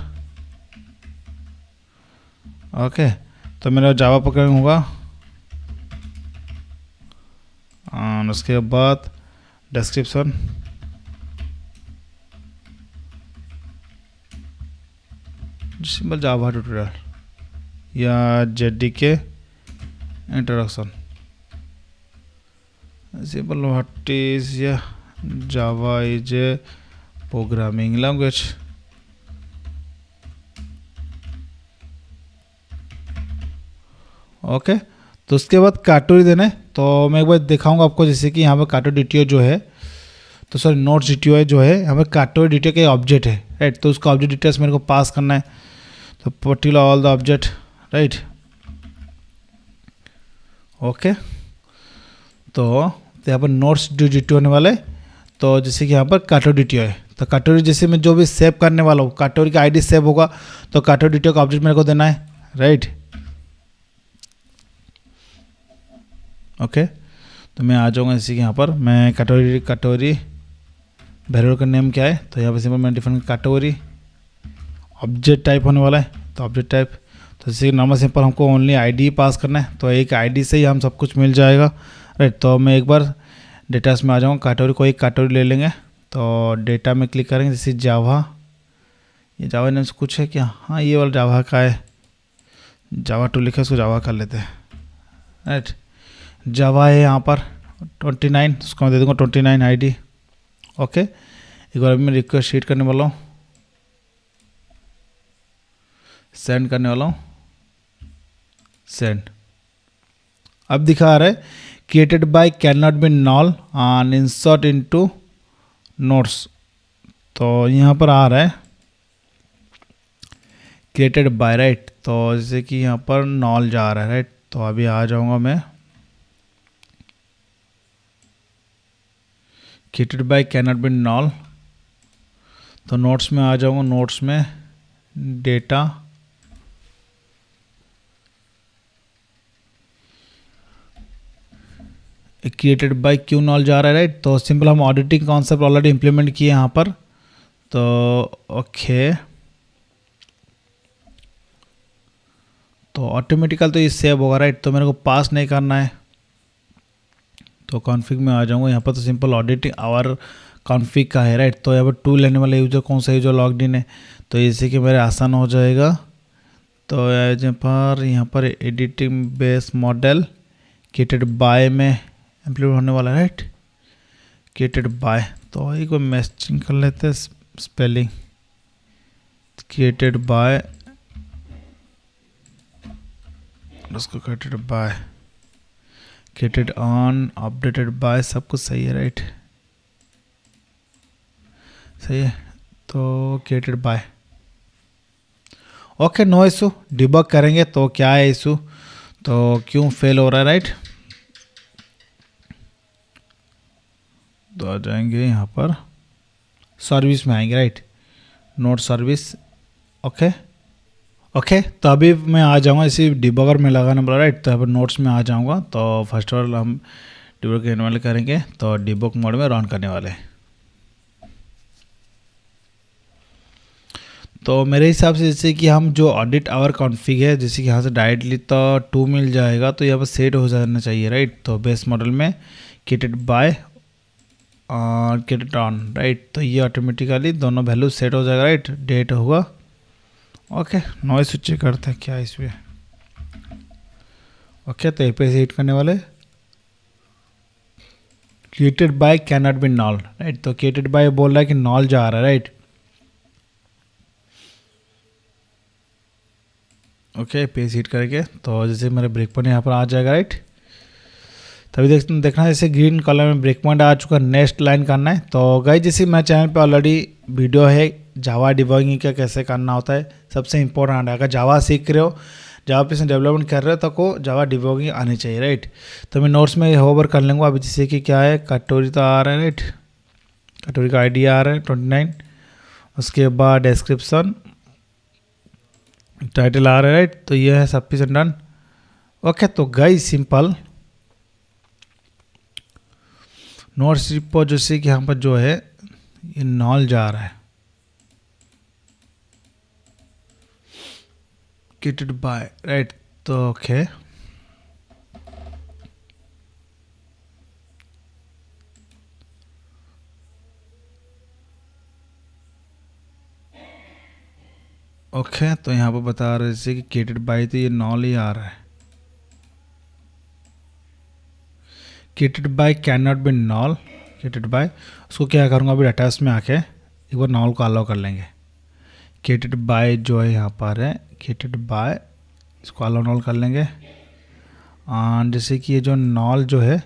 ओके तो मेरा जावा पकड़ूँगा और उसके बाद डिस्क्रिप्शन सिंपल जावा ट्यूटोरियल या JDK introduction, simple what is या Java is a programming language. Okay तो उसके बाद काटोरी देना है। तो मैं एक बार दिखाऊंगा आपको, जैसे कि यहाँ पर काटोरी DTO जो है, तो सॉरी नोट्स DTO जो है, यहाँ पर काटोरी DTO का ऑब्जेक्ट है, राइट। तो उसका ऑब्जेक्ट डिटेल्स मेरे को पास करना है, तो particular all the object, right. Okay तो यहाँ पर नोट्स DTO होने वाला है। तो जैसे कि यहाँ पर काटोरी DTO है, तो काटोरी जैसे मैं जो भी सेव करने वाला हूँ, काटोरी का ID सेव होगा, तो काटोरी DTO का ऑब्जेक्ट मेरे को देना है, राइट। ओके तो मैं आ जाऊँगा जैसे कि यहाँ पर मैं काटोरी वेरिएबल का नेम क्या है, तो यहाँ पर सिंपल मैं डिफाइन काटोरी ऑब्जेक्ट टाइप होने वाला है, तो ऑब्जेक्ट टाइप। तो जैसे नॉर्मल सिंपल हमको ओनली ID पास करना है, तो एक ID से ही हम सब कुछ मिल जाएगा, राइट। तो मैं एक बार डेटास में आ जाऊँगा, काटोरी कोई काटोरी ले लेंगे, तो डेटा में क्लिक करेंगे, जैसे जावा, ये जावा नेम से कुछ है क्या, हाँ ये वाला जावा का है, जावा 2 लिखा है, उसको जावा कर लेते हैं, राइट। जावा है यहाँ पर 29, उसको मैं दे दूँगा 29 ID। ओके एक बार अभी मैं रिक्वेस्ट शीट करने वाला हूँ, सेंड करने वाला हूँ, सेंड। अब दिखा रहा है created bye can not be knoll and insert into notes. तो यहाँ पर आ रहा है क्रिएटेड बाय, राइट। तो जैसे कि यहाँ पर नॉल जा रहा है, राइट। तो अभी आ जाऊँगा मैं created by can not be knoll, तो नोट्स में आ जाऊँगा, नोट्स में डेटा क्रिएटेड बाय क्यों नॉल जा रहा है, राइट। तो सिंपल हम ऑडिटिंग कॉन्सेप्ट ऑलरेडी इंप्लीमेंट किए यहाँ पर, तो ओके तो ऑटोमेटिकल तो ये सेव होगा, राइट। तो मेरे को पास नहीं करना है, तो कॉन्फ़िग में आ जाऊँगा यहाँ पर, तो सिंपल ऑडिटिंग आवर कॉन्फ़िग का है, राइट। तो यहाँ पर टू लेने वाला यूजर कौन सा यूजर लॉग्ड इन है, तो इसी के मेरे आसान हो जाएगा। तो यहाँ पर editing base model created by में इम्प्लीमेंट होने वाला है, राइट। क्रिएटेड बाय, तो एक बार मैचिंग कर लेते हैं स्पेलिंग, क्रिएटेड बाय, उसको created by, created on, updated by, सब कुछ सही है, राइट, सही है। तो created by, okay no issue, debug करेंगे तो क्या है इशू, तो क्यों फेल हो रहा है, राइट। तो आ जाएंगे यहाँ पर सर्विस में आएंगे, right, note service. Okay okay तो अभी मैं आ जाऊँगा इसी डिबगर में लगाने वाला, राइट। तो यहाँ पर नोट्स में आ जाऊँगा, तो फर्स्ट ऑफ ऑल हम डिबग करने वाले करेंगे, तो डिबग मोड में रन करने वाले। तो मेरे हिसाब से जैसे कि हम जो ऑडिट आवर कॉन्फ़िग है, जैसे कि यहाँ से डायरेक्टली तो 2 मिल जाएगा, तो यहाँ पर सेट हो जाना चाहिए, राइट। तो बेस मॉडल में किटेड बाय और किटेड ऑन, राइट। तो ये ऑटोमेटिकली दोनों वैल्यू सेट हो जाएगा, राइट। डेट होगा, ओके। नॉइस चेक करते हैं क्या इसमें, ओके। तो एपीआई से हिट करने वाले created by can not be knoll, right. तो क्रिएटेड बाय बोल रहा है कि नॉल जा रहा है, राइट। ओके, पेज हिट करके तो जैसे मेरा ब्रेक पॉइंट यहाँ पर आ जाएगा, राइट। तभी देखना जैसे ग्रीन कलर में ब्रेक पॉइंट आ चुका, नेक्स्ट लाइन करना है। तो गाइस जैसे मेरे चैनल पे ऑलरेडी वीडियो है जावा डिबगिंग का कैसे करना होता है, सबसे इंपॉर्टेंट है। अगर जावा सीख रहे हो, जावा पे डेवलपमेंट कर रहे हो, तो को जावा डिबगिंग आनी चाहिए, राइट। तो मैं नोट्स में होवर कर लूँगा अभी, जैसे कि क्या है, कटोरी तो आ रहा है, राइट। कटोरी का ID आ रहा है 29, उसके बाद डिस्क्रिप्शन, टाइटल आ रहा है, राइट। तो ये है सफिशिएंट डन, ओके। तो गाइस सिंपल नोट्स रिपो जैसे कि यहाँ पर जो है ये नॉल जा रहा है, किटेड बाय, राइट। तो ओके, ओके। तो यहाँ पर बता रहे जैसे कि किटेड बाय, तो ये नॉल ही आ रहा है, created by can not be null, created by. उसको क्या करूँगा अभी डाटास में आके एक बार नॉल को अलाउ कर लेंगे। किटेड बाय जो है यहाँ पर है, किटेड बाय, इसको अलाउ नॉल कर लेंगे। और जैसे कि ये जो नॉल जो है,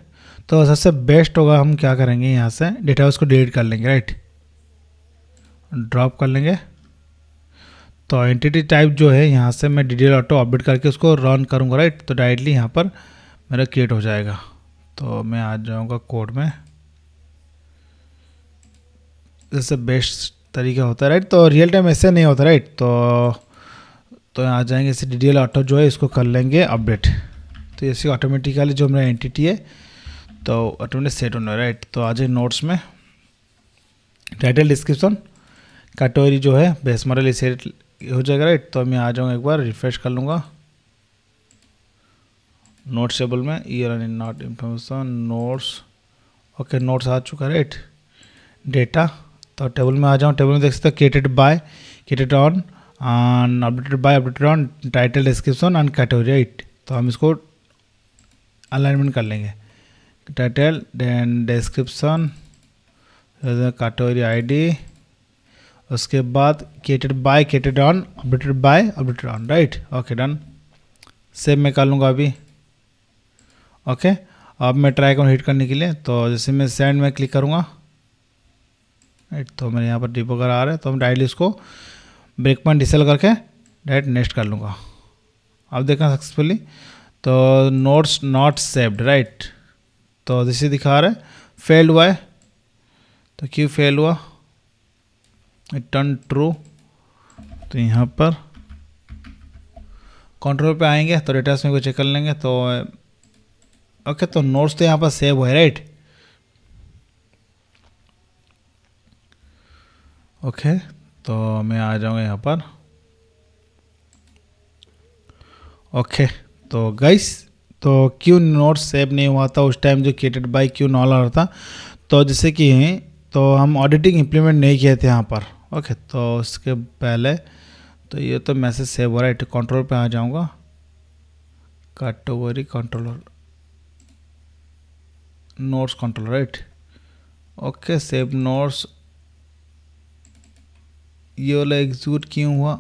तो सबसे बेस्ट होगा हम क्या करेंगे, यहाँ से डेटा उसको डिलीट कर लेंगे, राइट। ड्रॉप कर लेंगे। तो एंटिटी टाइप जो है यहाँ से मैं DDL ऑटो अपडेट करके उसको रन करूँगा, राइट। तो डायरेक्टली यहाँ पर मेरा क्रिएट हो जाएगा। तो मैं आ जाऊँगा कोड में, जैसे बेस्ट तरीका होता है, राइट। तो रियल टाइम ऐसे नहीं होता, राइट। तो आ जाएंगे इसे DDL ऑटो जो है इसको कर लेंगे अपडेट। तो ऐसे ऑटोमेटिकली जो मेरा एंटिटी है तो ऑटोमेटिक सेट होना है, राइट। तो आ जाए नोट्स में, टाइटल डिस्क्रिप्शन कैटेगरी जो है बेस मॉडल सेट हो जाएगा, राइट। तो मैं आ जाऊँगा, एक बार रिफ्रेश कर लूँगा नोट्स टेबल में, year and not information notes, okay. Notes आ चुका है, राइट। डेटा, तो टेबल में आ जाऊँ, टेबल में देख सकते हो created by, created on, updated by, updated on, title description and category, right. तो हम इसको अलाइनमेंट कर लेंगे, title then description category ID, उसके बाद created by, created on, updated by, updated on, right. Okay done, save मैं कर लूँगा अभी, ओके। अब मैं ट्राई करूँ हिट करने के लिए, तो जैसे मैं सेंड में क्लिक करूँगा, राइट। तो मेरे यहाँ पर डिबगर आ रहा है, तो हम डायरेक्टली इसको ब्रेक पॉइंट डिसेल करके डायरेक्ट नेक्स्ट कर लूँगा। अब देखना सक्सेसफुली, तो नोट्स नॉट सेव्ड, राइट। तो जैसे दिखा रहा है फेल हुआ है, तो क्यों फेल हुआ, टर्न ट्रू। तो यहाँ पर कंट्रोल पे आएंगे तो डेटास में को चेक कर लेंगे। तो ओके, तो नोट्स तो यहाँ पर सेव हुआ है, राइट। ओके, तो मैं आ जाऊँगा यहाँ पर, ओके। तो गाइस, तो क्यों नोट्स सेव नहीं हुआ था उस टाइम, जो क्रिएटेड बाय क्यों नॉल आ रहा था, तो जैसे कि तो हम ऑडिटिंग इम्प्लीमेंट नहीं किए थे यहाँ पर, ओके। तो उसके पहले तो ये तो मैसेज सेव हो रहा है, कंट्रोल पे आ जाऊँगा, category controller, notes controller, right. Okay, save notes, ये वाला एग्जीक्यूट क्यों हुआ,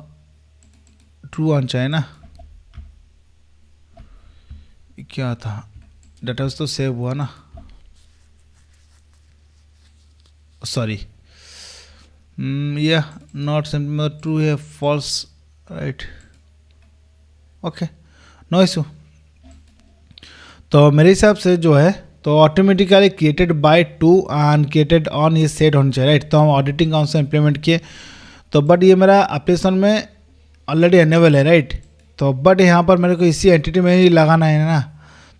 ट्रू आना चाहिए ना, क्या था, डाटा तो सेव हुआ ना, सॉरी, यह नॉट सिंपल ट्रू है, false, right. Okay, no issue. तो मेरे हिसाब से जो है तो automatically created by too and created on ये सेट होना चाहिए, राइट। तो हम ऑडिटिंग कौन सा इम्प्लीमेंट किए, तो बट ये मेरा एप्लीकेशन में ऑलरेडी अनेबल है, राइट। तो बट यहाँ पर मेरे को इसी एंटिटी में ही लगाना है ना।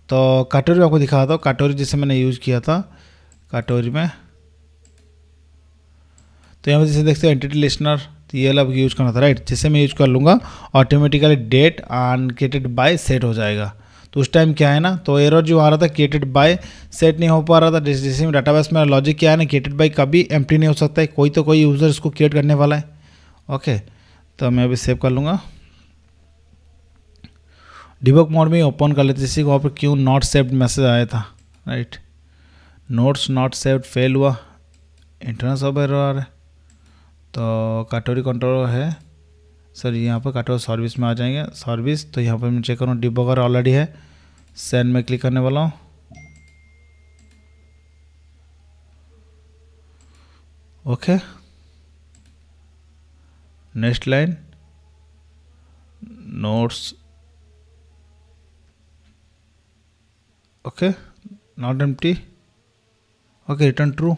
तो कैटेगरी आपको दिखाता हूँ, कैटेगरी जिसे मैंने यूज़ किया था, कैटेगरी में तो यहाँ पर जैसे देखते हो एंटिटी लिस्टनर, तो ये वाला यूज करना था, राइट। जिसे मैं यूज कर लूँगा automatically date created by set हो जाएगा। तो उस टाइम क्या है ना, तो एरर जो आ रहा था क्रिएटेड बाय सेट नहीं हो पा रहा था। जैसे में डाटाबेस में लॉजिक क्या है ना, क्रिएटेड बाय कभी एम्प्टी नहीं हो सकता है, कोई तो कोई यूज़र इसको क्रिएट करने वाला है। ओके, तो मैं अभी सेव कर लूँगा। डिबग मोड में ओपन कर लेते, जैसे वहाँ पर क्यों नॉट सेव्ड मैसेज आया था, right. Notes not saved fail हुआ, इंटरनल सब एरर आ रहा है। तो कैटेगरी कंट्रोलर है सर, यहाँ पर कैटेगरी सर्विस में आ जाएंगे, सर्विस। तो यहाँ पर मैं चेक करूँ डिबगर ऑलरेडी है, सेंड में क्लिक करने वाला हूँ। Okay, next line notes, okay not empty, okay return true.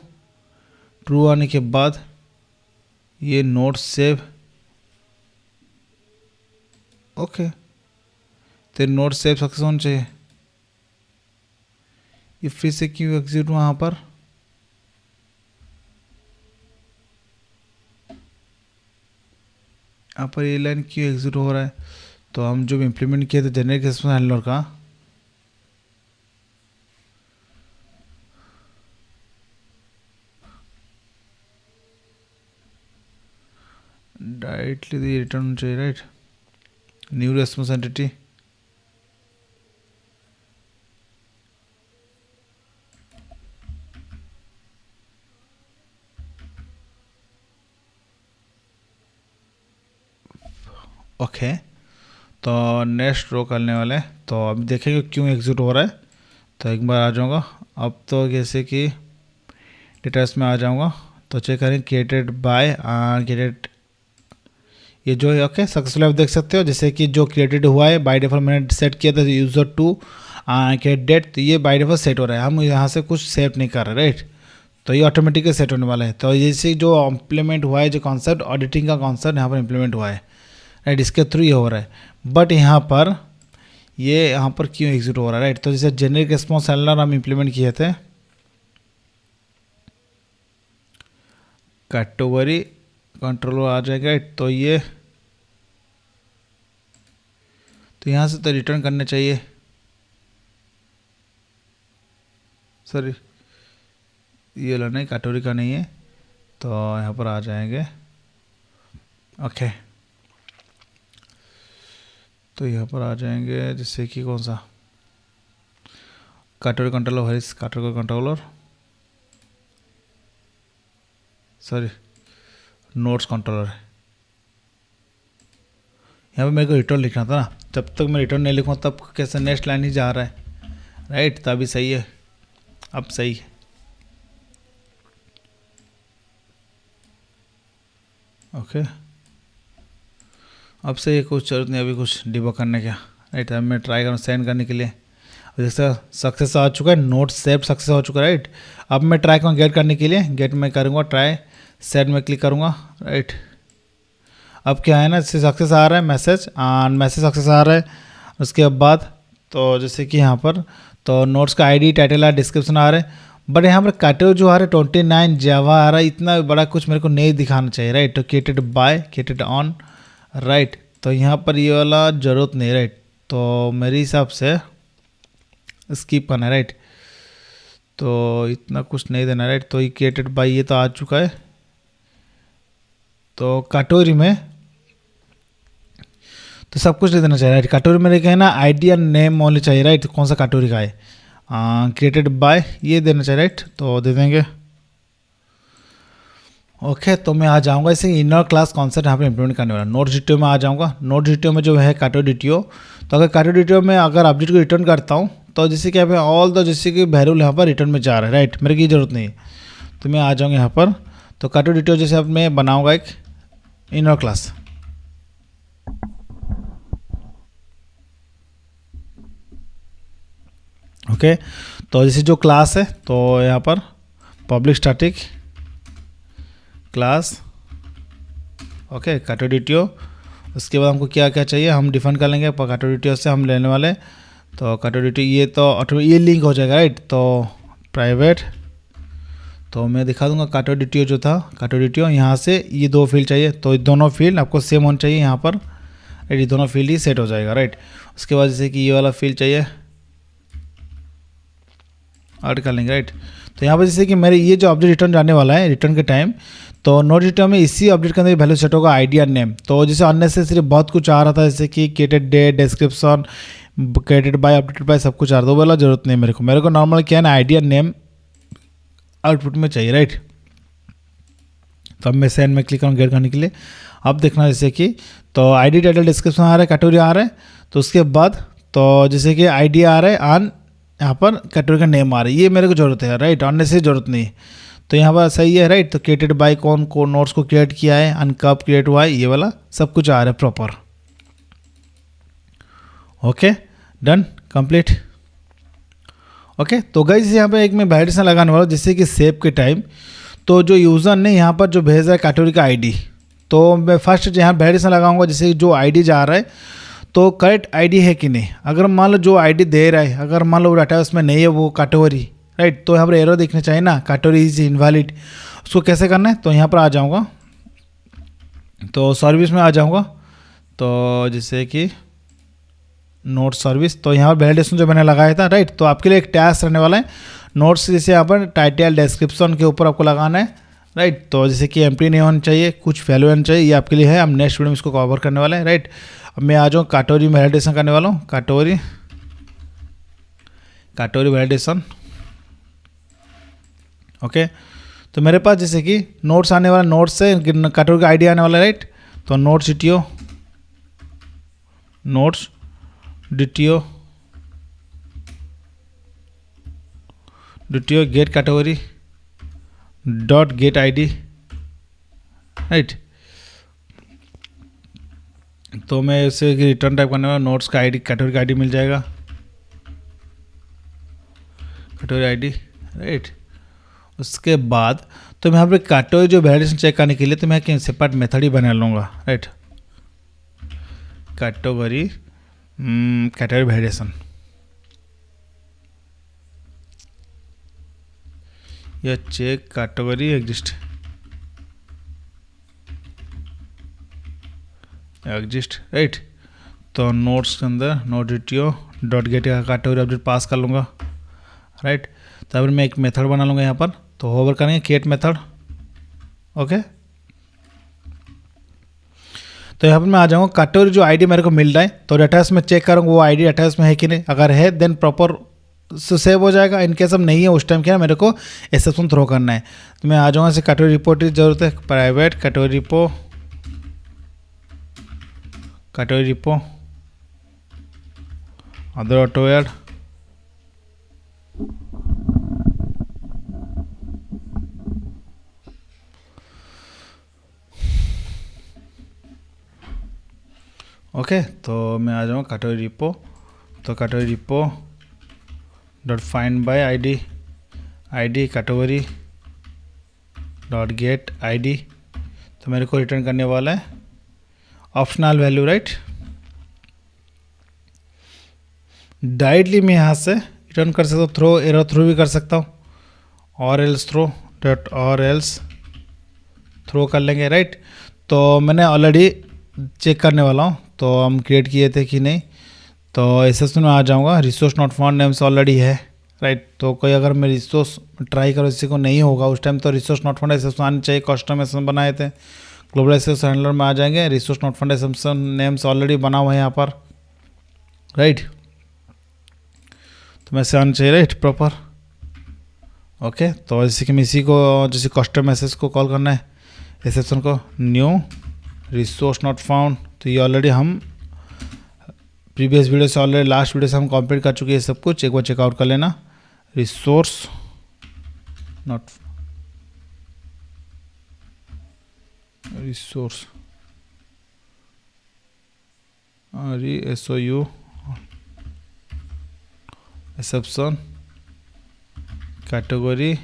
True आने के बाद ये नोट सेव, ओके तो नोट सेव सक्सेस होना चाहिए। ये फिर से क्यों एग्जिट हुआ यहाँ पर, यहाँ पर ये लाइन क्यों एग्जिट हो रहा है। तो हम जो इम्प्लीमेंट किए थे जेनेरिक रेस्पॉन्स हैंडलर का, डायरेक्टली रिटर्न होना चाहिए, right. New response entity, okay. तो नेक्स्ट रो करने वाले, तो अभी देखेंगे क्यों एग्जिट हो रहा है। तो एक बार आ जाऊँगा, अब तो जैसे कि डिटेल्स में आ जाऊँगा, तो चेक करें क्रिएटेड बाय क्रिएटेड, ये जो है ओके सक्सेसफुल। आप देख सकते हो जैसे कि जो क्रिएटेड हुआ है बाय डिफॉल्ट मैंने सेट किया था यूज़र टू क्रिएट डेट, तो ये बाय डिफॉल्ट सेट हो रहा है, हम यहाँ से कुछ सेट नहीं कर रहे, राइट। तो ये ऑटोमेटिकली सेट होने वाला है। तो जैसे जो इम्प्लीमेंट हुआ है, जो कॉन्सेप्ट ऑडिटिंग का कॉन्सेप्ट यहाँ पर इम्प्लीमेंट हुआ है, राइट, इसके थ्रू ये हो रहा है। बट यहाँ पर ये यहाँ पर क्यों एग्जिट हो रहा है, राइट। तो जैसे जेनेरिक रेस्पॉन्स हैंडलर हम इम्प्लीमेंट किए थे, कैटेगरी कंट्रोलर आ जाएगा, राइट। तो ये तो यहाँ से तो रिटर्न करने चाहिए सर, ये लो नहीं कैटेगरी का नहीं है, तो यहाँ पर आ जाएंगे, ओके। तो यहाँ पर आ जाएंगे जैसे कि कौन सा कैटेगरी कंट्रोलर है, इस category controller sorry notes controller है। यहाँ पे मेरे को रिटर्न लिखना था ना, जब तक मैं रिटर्न नहीं लिखूँ तब कैसे नेक्स्ट लाइन ही जा रहा है, राइट। तो अभी सही है, अब सही है, ओके अब सही है, कुछ जरूरत नहीं अभी कुछ डिबग करने का, राइट। अब मैं ट्राई करूँ सेंड करने के लिए, जैसे सक्सेस आ चुका है, नोट सेव सक्सेस हो चुका है, राइट। अब मैं ट्राई करूँ गेट करने के लिए, गेट में करूँगा ट्राई, सेंड में क्लिक करूँगा, राइट। अब क्या है ना, इससे सक्सेस आ रहा है मैसेज, मैसेज सक्सेस आ रहा है। उसके बाद तो जैसे कि यहाँ पर तो नोट्स का आईडी टाइटल आ डिस्क्रिप्शन आ रहा है, बट यहाँ पर कैटेगरी जो आ रहा है 29 जावा आ रहा है, इतना बड़ा कुछ मेरे को नहीं दिखाना चाहिए, राइट। तो created by created on, right. तो यहाँ पर ये वाला ज़रूरत नहीं, राइट। तो मेरे हिसाब से स्किप करना है, राइट। तो इतना कुछ नहीं देना, राइट। तो ये क्रिएटेड बाय ये तो आ चुका है। तो कैटेगरी में तो सब कुछ दे देना चाहिए, राइट। कैटेगरी में क्या है ना, आईडी और नेम ओनली चाहिए, राइट। कौन सा कैटेगरी का है, क्रिएटेड बाय ये देना चाहिए, राइट। तो दे देंगे, ओके। तो मैं आ जाऊंगा इसे इनर क्लास कॉन्सेप्ट यहाँ पे इंप्लीमेंट करने वाला, नोट जीटीओ में आ जाऊंगा। नोट जीटीओ में जो है कैटेगरी डीटीओ, तो अगर कैटेगरी डीटीओ में अगर अपडेट को रिटर्न करता हूँ तो जैसे कि यहाँ ऑल द जैसे कि वैल्यू यहाँ पर रिटर्न में जा रहा है, राइट। मेरे की ज़रूरत नहीं है, तो मैं आ जाऊँगा यहाँ पर। तो कैटेगरी डीटीओ जैसे अब मैं बनाऊँगा एक इनर क्लास, ओके। तो जैसे जो क्लास है तो यहाँ पर public static class, okay category DTO. उसके बाद हमको क्या क्या चाहिए हम डिफाइन कर लेंगे, कैटेगरी डीटीओ से हम लेने वाले। तो कैटेगरी डीटीओ ये तो ऑटोमेटिक ये लिंक हो जाएगा, राइट। तो प्राइवेट, तो मैं दिखा दूंगा काटोडिटियो जो था, काटोडिटियो यहाँ से ये 2 फील्ड चाहिए, तो ये दोनों फील्ड आपको सेम होना चाहिए यहाँ पर, राइट। ये दोनों फील्ड ही सेट हो जाएगा, राइट। उसके बाद जैसे कि ये वाला फील्ड चाहिए, ऐड कर लेंगे, राइट। तो यहाँ पर जैसे कि मेरे ये जो अपडेट रिटर्न जाने वाला है रिटर्न के टाइम, तो नोट रिटर्न में इसी अपडेट के अंदर वैल्यू सेट होगा आईडी और नेम। तो जैसे अननेसेसरी बहुत कुछ आ रहा था, जैसे कि created date, description, created by, updated by, सब कुछ आ रहा था, वो वाला जरूरत नहीं है मेरे को नॉर्मल क्या है ना, आईडी और नेम आउटपुट में चाहिए, राइट। तो अब मैं सेंड में क्लिक करूँ गेट करने के लिए। अब देखना जैसे कि तो आईडी, टाइटल, डिस्क्रिप्शन आ रहा है, कैटेगरी आ रहा है, तो उसके बाद तो जैसे कि आईडी आ रहा है और यहाँ पर कैटेगरी का नेम आ रहा है, ये मेरे को जरूरत है, राइट। अन्य से जरूरत नहीं, तो यहाँ पर सही है, राइट। तो क्रिएटेड बाय कौन को नोट्स को क्रिएट किया है, अन कब क्रिएट हुआ है, ये वाला सब कुछ आ रहा है proper. Okay, done, complete. Okay, तो गाइस यहाँ पे एक मैं वैलिडेशन लगाने वाला हूँ, जैसे कि सेव के टाइम तो जो यूज़र ने यहाँ पर जो भेजा है कैटेगरी का आईडी, तो मैं फर्स्ट यहाँ वैलिडेशन लगाऊंगा, जैसे जो आईडी जा रहा है तो करेक्ट आईडी है कि नहीं। अगर मान लो जो आईडी दे रहा है, अगर मान लो डाटा उसमें नहीं है वो कैटेगरी, राइट, तो यहाँ पर एरर दिखना चाहिए ना, कैटेगरी इज इनवैलिड। उसको कैसे करना है, तो यहाँ पर आ जाऊँगा, तो सर्विस में आ जाऊँगा, तो जैसे कि नोट सर्विस, तो यहाँ पर वैलिडेशन जो मैंने लगाया था, राइट। तो आपके लिए एक टास्क रहने वाला है, नोट्स जैसे यहाँ पर टाइटल डिस्क्रिप्शन के ऊपर आपको लगाना है, राइट। तो जैसे कि एम्प्टी नहीं होना चाहिए, कुछ वैल्यू होना चाहिए, ये आपके लिए है। हम नेक्स्ट वीडियो में इसको कवर करने वाले हैं, राइट। अब मैं आ जाऊँ कैटेगरी में वैलिडेशन करने वाला हूँ, कैटेगरी वैलिडेशन। ओके, तो मेरे पास जैसे कि नोट्स आने वाला, नोट्स से कैटेगरी का आईडी आने वाला है, राइट। तो notes DTO, notes DTO get category dot get ID, right. तो मैं इसे रिटर्न टाइप करने वाला, नोट्स का आईडी, कैटेगरी का आईडी मिल जाएगा, कैटेगरी आईडी, राइट। उसके बाद तो मैं यहाँ पर कैटेगरी जो वैलिडेशन चेक करने के लिए तो मैं एक सेपरेट मेथड ही बना लूँगा, राइट। कैटेगरी वैलिडेशन, या चेक कैटेगरी एग्जिस्ट, राइट। तो नोट्स के अंदर नोट डीटीओ डॉट गेट का कैटेगरी अपडेट पास कर लूँगा, राइट। तब मैं एक मेथड बना लूँगा यहाँ पर, तो होवर करेंगे क्रिएट मेथड, ओके। तो यहाँ पर मैं आ जाऊँगा, कैटेगरी जो आईडी मेरे को मिल रहा है तो डेटाबेस में चेक करूँगा वो आईडी डेटाबेस में है कि नहीं, अगर है देन प्रॉपर सेव हो जाएगा। इनकेस अब नहीं है उस टाइम क्या मेरे को एक्सेप्शन थ्रो करना है, तो मैं आ जाऊँगा से कैटेगरी रिपोर्ट की जरूरत है, private category repo other auto add, okay. तो मैं आ जाऊँगा कैटेगरी रिपो, तो category repo dot find by ID category dot get ID, तो मेरे को रिटर्न करने वाला है ऑप्शनल वैल्यू, राइट। डायरेक्टली मैं यहाँ से रिटर्न कर सकता हूँ, थ्रो एरर थ्रू भी कर सकता हूँ, और एल्स थ्रो डॉट और एल्स थ्रो कर लेंगे, राइट। तो मैंने ऑलरेडी चेक करने वाला हूँ, तो हम क्रिएट किए थे कि नहीं, तो एसएस में आ जाऊँगा, resource not found names already है, राइट। तो कोई अगर मैं रिसोर्स ट्राई करो किसी को नहीं होगा उस टाइम, तो रिसोर्स नॉट फाउंड एसएस आने चाहिए, कस्टम एसएस बनाए थे, ग्लोबल एसएस हैंडलर में आ जाएंगे, resource not found SS names already बना हुआ है यहाँ पर, राइट। तो मैं से आना चाहिए, राइट, प्रॉपर, ओके। तो जैसे कि मैं इसी को जैसे कस्टम एसएस को कॉल करना है, एक्सेप्शन को न्यू रिसोर्स नॉट फाउंड, तो ये ऑलरेडी हम प्रीवियस वीडियो से ऑलरेडी लास्ट वीडियो से हम कंप्लीट कर चुके हैं सब कुछ, एक बार चेकआउट कर लेना। Resource not resource RESOU exception category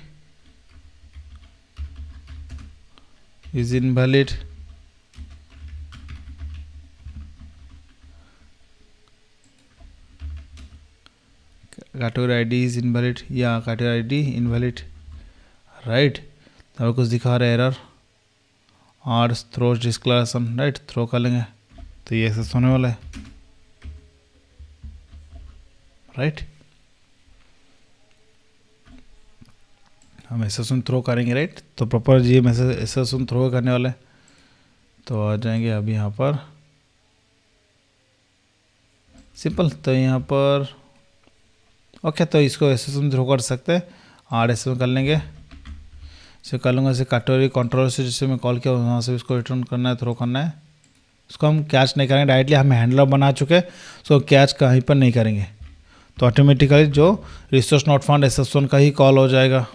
is invalid, category ID is invalid, yeah, category ID invalid, right. तो कुछ दिखा रहा है error, or throw declaration, right, throw कर लेंगे तो ये एक्सेस होने वाला है, राइट। हम एसएसएन थ्रो करेंगे, राइट। तो प्रॉपर ये मैसेज एसएसएन थ्रो करने वाले, तो आ जाएंगे अभी यहाँ पर सिंपल। तो यहाँ पर ओके, तो इसको एसएसएन थ्रो कर सकते हैं, आर एसएसएन कर लेंगे, इसे कर लूँगा। इसे कैटेगरी कंट्रोल से जिससे मैं कॉल किया वहाँ से इसको रिटर्न करना है, थ्रो करना है। इसको हम कैच नहीं करेंगे, डायरेक्टली हम हैंडलर बना चुके हैं, सो कैच कहीं पर नहीं करेंगे। तो ऑटोमेटिकली जो रिसोर्स नॉट फाउंड एसएसएन का ही कॉल हो जाएगा।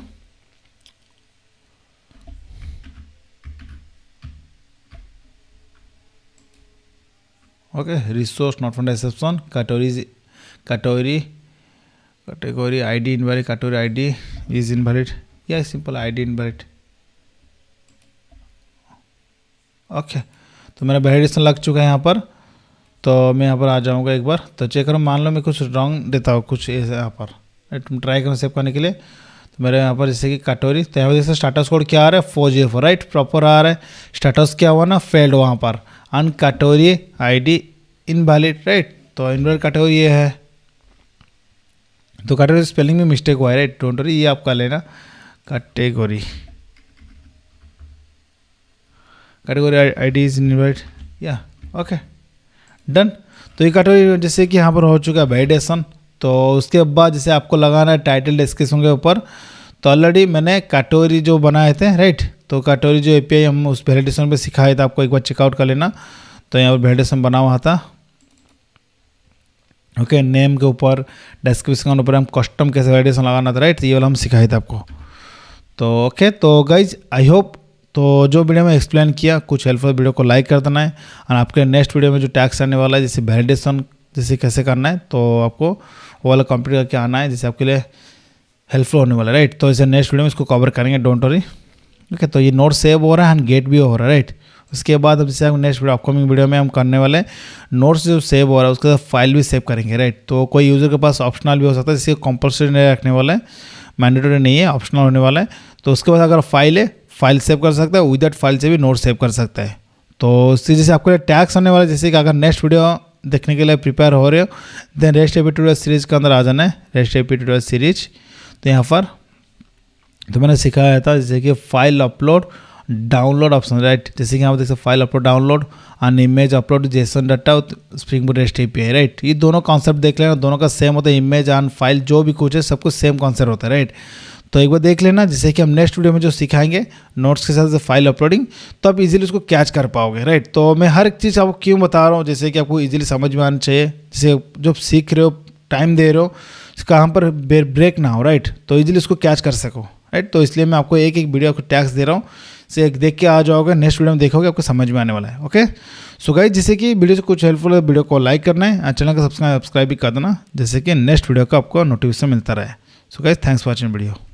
Okay, resource not found SSN category ID invalid, category ID is invalid, या सिंपल आईडी इनवैलिड। ओके, तो मेरा वैलिडेशन लग चुका है यहाँ पर। तो मैं यहाँ पर आ जाऊँगा एक बार, तो चेक करो, मान लो मैं कुछ रॉन्ग देता हूँ कुछ यहाँ पर, तुम ट्राई करो सेव करने के लिए। तो मेरे यहाँ पर जैसे कि कैटेगरी, तो यहाँ पर जैसे स्टेटस कोड क्या आ रहा है 404, राइट, प्रॉपर आ रहा है। स्टेटस क्या हुआ ना, फेल्ड वहाँ पर, अन कैटेगरी आईडी इनवैलिड, राइट। तो इनवैलिड कैटेगरी ये है, तो कैटेगरी स्पेलिंग में मिस्टेक हुआ है, राइट, डोंट वरी, ये आप कर लेना। कैटेगरी आईडी इज इनवैलिड, या ओके डन। तो ये कैटेगरी जैसे कि यहाँ पर हो चुका है वैलिडेशन। तो उसके बाद जैसे आपको लगाना है टाइटल डिस्क्रिप्शन के ऊपर, तो ऑलरेडी मैंने कैटेगरी जो बनाए थे, राइट। तो कैटेगरी जो एपीआई हम उस वैलिडेशन पे सिखाए थे, आपको एक बार चेकआउट कर लेना। तो यहाँ पर वैलिडेशन बना हुआ था, ओके। नेम के ऊपर, डिस्क्रिप्शन के ऊपर हम कस्टम कैसे वैलिडेशन लगाना था, राइट, ये वाला हम सिखाए थे आपको। तो ओके, तो गाइज आई होप तो जो वीडियो में एक्सप्लेन किया कुछ हेल्पफुल, वीडियो को लाइक कर देना है। और आपके नेक्स्ट वीडियो में जो टैक्स आने वाला है, जैसे वैलिडेशन जैसे कैसे करना है, तो आपको वो वाला कंप्लीट करके आना है, जिससे आपके लिए हेल्पफुल होने वाला है, राइट। तो इसे नेक्स्ट वीडियो में इसको कवर करेंगे, डोंट वरी, ओके। तो ये नोट सेव हो रहा है एंड गेट भी हो रहा है, राइट। उसके बाद अब जैसे नेक्स्ट वीडियो अपकमिंग वीडियो में हम करने वाले नोट्स जो सेव हो रहा है उसके साथ फाइल भी सेव करेंगे, राइट। तो कोई यूज़र के पास ऑप्शनल भी हो सकता है, जिसके कंपल्सरी नहीं रखने वाला है, मैंडेटरी नहीं है, ऑप्शनल होने वाला है। तो उसके बाद अगर फाइल है, फाइल सेव कर सकता है, विद दैट फाइल से भी नोट सेव कर सकता है। तो इससे जैसे आपको टैक्स होने वाला है, जैसे कि अगर नेक्स्ट वीडियो देखने के लिए प्रिपेयर हो रहे हो, then rest API tutorial series के अंदर आ जाना है, रेस्ट एपी ट्यूटोरियल सीरीज। तो यहाँ पर तो मैंने सिखाया था जैसे कि file upload download option, right. जैसे कि यहाँ पर देख सकते फाइल अपलोड डाउनलोड और image upload Jason data spring boot rest API, right. ये दोनों कॉन्सेप्ट देख लेना, दोनों का सेम होता है, इमेज एंड फाइल जो भी कुछ है सब कुछ सेम कॉन्सेप्ट होता है, राइट। तो एक बार देख लेना, जैसे कि हम नेक्स्ट वीडियो में जो सिखाएंगे नोट्स के साथ फाइल अपलोडिंग, तो आप इजीली उसको कैच कर पाओगे, राइट। तो मैं हर एक चीज़ आपको क्यों बता रहा हूँ, जैसे कि आपको इजीली समझ में आना चाहिए, जैसे जो सीख रहे हो, टाइम दे रहे हो, कहाँ पर ब्रेक ना हो, राइट। तो इजीली उसको कैच कर सको, राइट। तो इसलिए मैं आपको एक एक वीडियो को टैक्स दे रहा हूँ, से देख के आ जाओगे, नेक्स्ट वीडियो में देखोगे, आपको समझ में आने वाला है, ओके। सो गाइस, जैसे कि वीडियो से कुछ हेल्पफुल है, वीडियो को लाइक करना है और चैनल को सब्सक्राइब भी कर देना, जैसे कि नेक्स्ट वीडियो का आपको नोटिफिकेशन मिलता रहे। So guys, thanks for watching video.